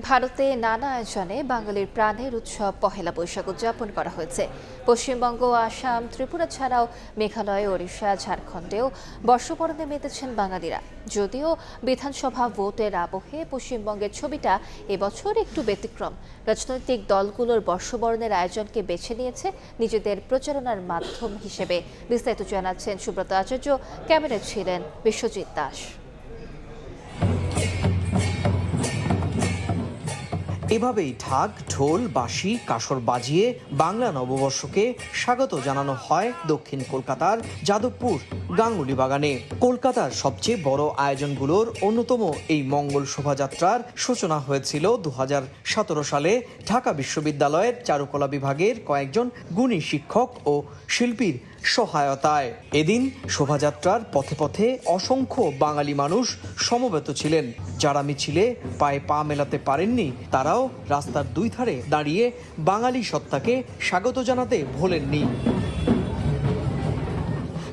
ভারতে নানা আয়োজনে বাঙালির প্রাণের উৎসব পহেলা বৈশাখ উদযাপন করা হয়েছে। পশ্চিমবঙ্গ, আসাম, ত্রিপুরা ছাড়াও মেঘালয়, ওড়িশা, ঝাড়খণ্ডেও বর্ষবরণে মেতেছেন বাঙালিরা। যদিও বিধানসভা ভোটের আবহে পশ্চিমবঙ্গের ছবিটা এবছর একটু ব্যতিক্রম। রাজনৈতিক দলগুলোর বর্ষবরণের আয়োজনকে বেছে নিয়েছে নিজেদের প্রচারণার মাধ্যম হিসেবে। বিস্তারিত জানাচ্ছেন সুব্রত আচার্য, ক্যামেরায় ছিলেন বিশ্বজিৎ দাস। এভাবেই ঢাক, ঢোল, বাঁশি, কাসর বাজিয়ে বাংলা নববর্ষকে স্বাগত জানানো হয় দক্ষিণ কলকাতার যাদবপুর গাঙ্গুলি বাগানে। কলকাতার সবচেয়ে বড় আয়োজনগুলোর অন্যতম এই মঙ্গল শোভাযাত্রার সূচনা হয়েছিল 2017 সালে ঢাকা বিশ্ববিদ্যালয়ের চারুকলা বিভাগের কয়েকজন গুণী শিক্ষক ও শিল্পীর সহায়তায়। এদিন শোভাযাত্রার পথে পথে অসংখ্য বাঙালি মানুষ সমবেত ছিলেন। যারা মিছিলে পায়ে পা মেলাতে পারেননি, তারাও রাস্তার 2 ধারে দাঁড়িয়ে বাঙালি সত্তাকে স্বাগত জানাতে ভোলেননি।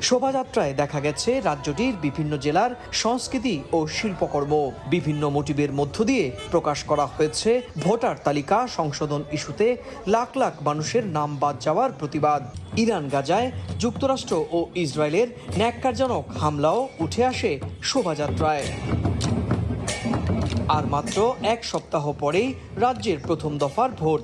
শোভাযাত্রায় দেখা গেছে রাজ্যটির বিভিন্ন জেলার সংস্কৃতি ও শিল্পকর্ম। বিভিন্ন মোটিভের মধ্য দিয়ে প্রকাশ করা হয়েছে ভোটার তালিকা সংশোধন ইস্যুতে লাখ লাখ মানুষের নাম বাদ যাওয়ার প্রতিবাদ। ইরান গাজায় যুক্তরাষ্ট্র ও ইসরায়েলের ন্যাক্কারজনক হামলাও উঠে আসে শোভাযাত্রায়। আর মাত্র 1 সপ্তাহ পরেই রাজ্যের প্রথম দফার ভোট।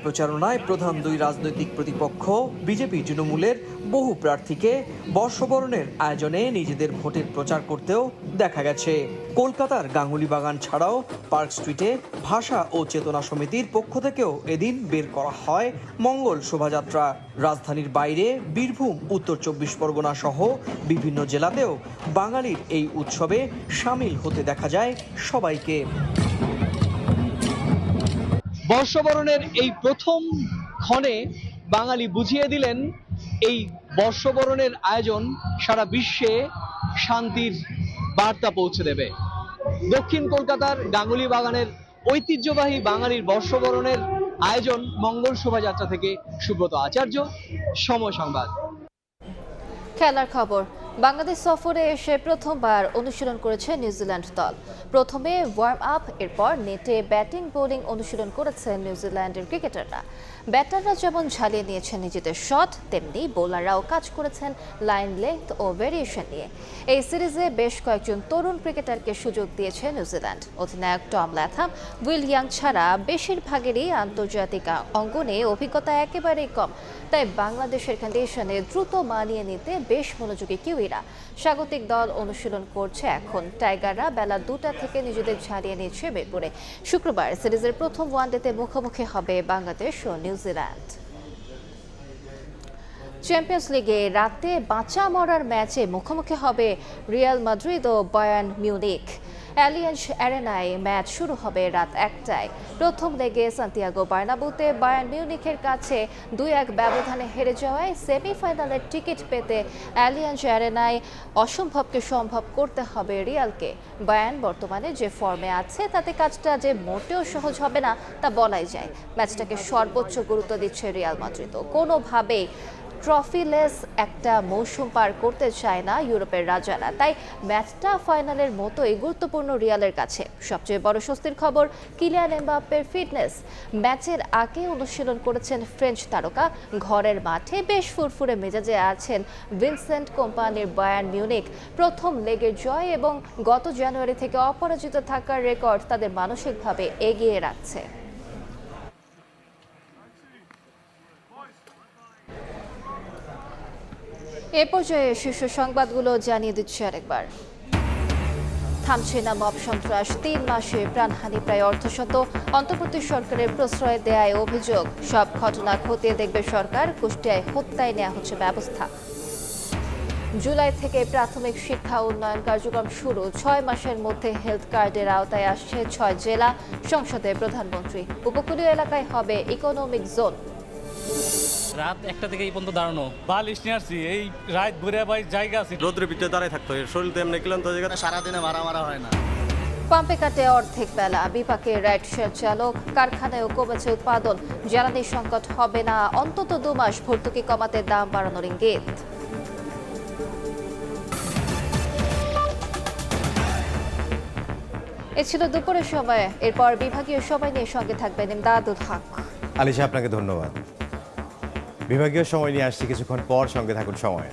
প্রচারণায় প্রধান 2 রাজনৈতিক প্রতিপক্ষ বিজেপি তৃণমূলের বহু প্রার্থীকে বর্ষবরণের আয়োজনে নিজেদের ভোটের প্রচার করতেও দেখা গেছে। কলকাতার গাঙ্গুলি বাগান ছাড়াও পার্ক স্ট্রিটে ভাষা ও চেতনা সমিতির পক্ষ থেকেও এদিন বের করা হয় মঙ্গল শোভাযাত্রা। রাজধানীর বাইরে বীরভূম, উত্তর 24 পরগনা সহ বিভিন্ন জেলাতেও বাঙালির এই উৎসবে সামিল হতে দেখা যায় সবাইকে। বর্ষবরণের এই প্রথম ক্ষণে বাঙালি বুঝিয়ে দিলেন এই বর্ষবরণের আয়োজন সারা বিশ্বে শান্তির বার্তা পৌঁছে দেবে। দক্ষিণ কলকাতার গাঙ্গুলি বাগানের ঐতিহ্যবাহী বাঙালির বর্ষবরণের আয়োজন মঙ্গল শোভাযাত্রা থেকে সুব্রত আচার্য, সময় সংবাদ। খেলার খবর, বাংলাদেশ সফরে এসে প্রথমবার অনুশীলন করেছে নিউজিল্যান্ড দল। প্রথমে ওয়ার্ম আপ, এরপর নেটে ব্যাটিং বোলিং অনুশীলন করেছেন নিউজিল্যান্ডের ক্রিকেটাররা। ব্যাটাররা যেমন ঝালিয়ে নিয়েছেন নিজেদের শট, তেমনি বোলাররাও কাজ করেছেন লাইন লেংথ ও ভেরিয়েশন নিয়ে। এই সিরিজে বেশ কয়েকজন তরুণ ক্রিকেটারকে সুযোগ দিয়েছে নিউজিল্যান্ড। অধিনায়ক টম ল্যাথাম, উইল ইয়াং ছাড়া বেশিরভাগেরই আন্তর্জাতিক অঙ্গনে অভিজ্ঞতা একেবারেই কম, তাই বাংলাদেশের কন্ডিশনে দ্রুত মানিয়ে নিতে বেশ মনোযোগী কিউইরা। স্বাগতিক দল অনুশীলন করছে এখন। টাইগাররা বেলা 2টা থেকে নিজেদের ঝালিয়ে নিচ্ছে মিরপুরে। শুক্রবার সিরিজের প্রথম ওয়ানডেতে মুখোমুখি হবে বাংলাদেশ ও নিউজিল্যান্ড। চ্যাম্পিয়ন্স লিগে রাতে বাঁচা মরার ম্যাচে মুখোমুখি হবে রিয়াল মাদ্রিদ ও বায়ার্ন মিউনিখ। অ্যালিয়েন্জ অ্যারেনায় ম্যাচ শুরু হবে রাত 1টায়। প্রথম লেগে সান্তিয়াগো বার্নাবুতে বায়ার্ন মিউনিখের কাছে 2-1 ব্যবধানে হেরে যাওয়ায় সেমিফাইনালের টিকিট পেতে অ্যালিয়েন্জ অ্যারেনায় অসম্ভবকে সম্ভব করতে হবে রিয়ালকে। বায়ার্ন বর্তমানে যে ফর্মে আছে তাতে কাজটা যে মোটেও সহজ হবে না তা বলাই যায়। ম্যাচটাকে সর্বোচ্চ গুরুত্ব দিচ্ছে রিয়াল মাদ্রিদও। কোনোভাবেই ট্রফিলেস একটা মৌসুম পার করতে চায় না ইউরোপের রাজারা, তাই ম্যাচটা ফাইনালের মতোই গুরুত্বপূর্ণ রিয়ালের কাছে। সবচেয়ে বড় স্বস্তির খবর, কিলিয়ান এমবাপ্পের ফিটনেস। ম্যাচের আগে অনুশীলন করেছেন ফ্রেঞ্চ তারকা। ঘরের মাঠে বেশ ফুরফুরে মেজাজে আছেন ভিনসেন্ট কোম্পানির বায়ার্ন মিউনিখ। প্রথম লেগের জয় এবং গত জানুয়ারি থেকে অপরাজিত থাকার রেকর্ড তাদের মানসিকভাবে এগিয়ে রাখছে। এ পর্যায়ে শীর্ষ সংবাদগুলো জানিয়ে দিচ্ছি আরেকবার। থামছে না মব সন্ত্রাস, 3 মাসে প্রাণহানি প্রায় অর্ধশত। অন্তর্বর্তী সরকারের প্রশ্রয় দেয়ায় অভিযোগ, সব ঘটনা খতিয়ে দেখবে সরকার। কুষ্টিয়ায় হত্যায় নেওয়া হচ্ছে ব্যবস্থা। জুলাই থেকে প্রাথমিক শিক্ষা উন্নয়ন কার্যক্রম শুরু। 6 মাসের মধ্যে হেলথ কার্ডের আওতায় আসছে 6 জেলা। সংসদে প্রধানমন্ত্রী। উপকূলীয় এলাকায় হবে ইকোনমিক জোন। রাত 1টা থেকে এই পর্যন্ত দাঁড়ানো, বালিশ নিয়ে আসছি, এই রাত ঘুরে ভাই জায়গা আছে, রোদ্রের ভিতরে দাঁড়ায় থাকতো, শরীর তো এমনি ক্লান্ত হয়ে গেছে, সারাদিনে মারা হয় না। পাম্পে কাটে অর্ধেক বেলা, বিপাকে রাইড শেয়ার চালক। কারখানায়ও কমেছে উৎপাদন। জ্বালানি সংকট হবে না অন্তত 2 মাস। ভর্তুকি কমাতে দাম বাড়ানোর ইঙ্গিত। এ ছিল দুপুরের সময়। এরপর বিভাগীয় সময় নিয়ে সঙ্গে থাকবেন ইমদাদুল হক। আলিশা, আপনাকে ধন্যবাদ। বিভাগীয় সময় নিয়ে আসছি কিছুক্ষণ পর, সঙ্গে থাকুন সময়।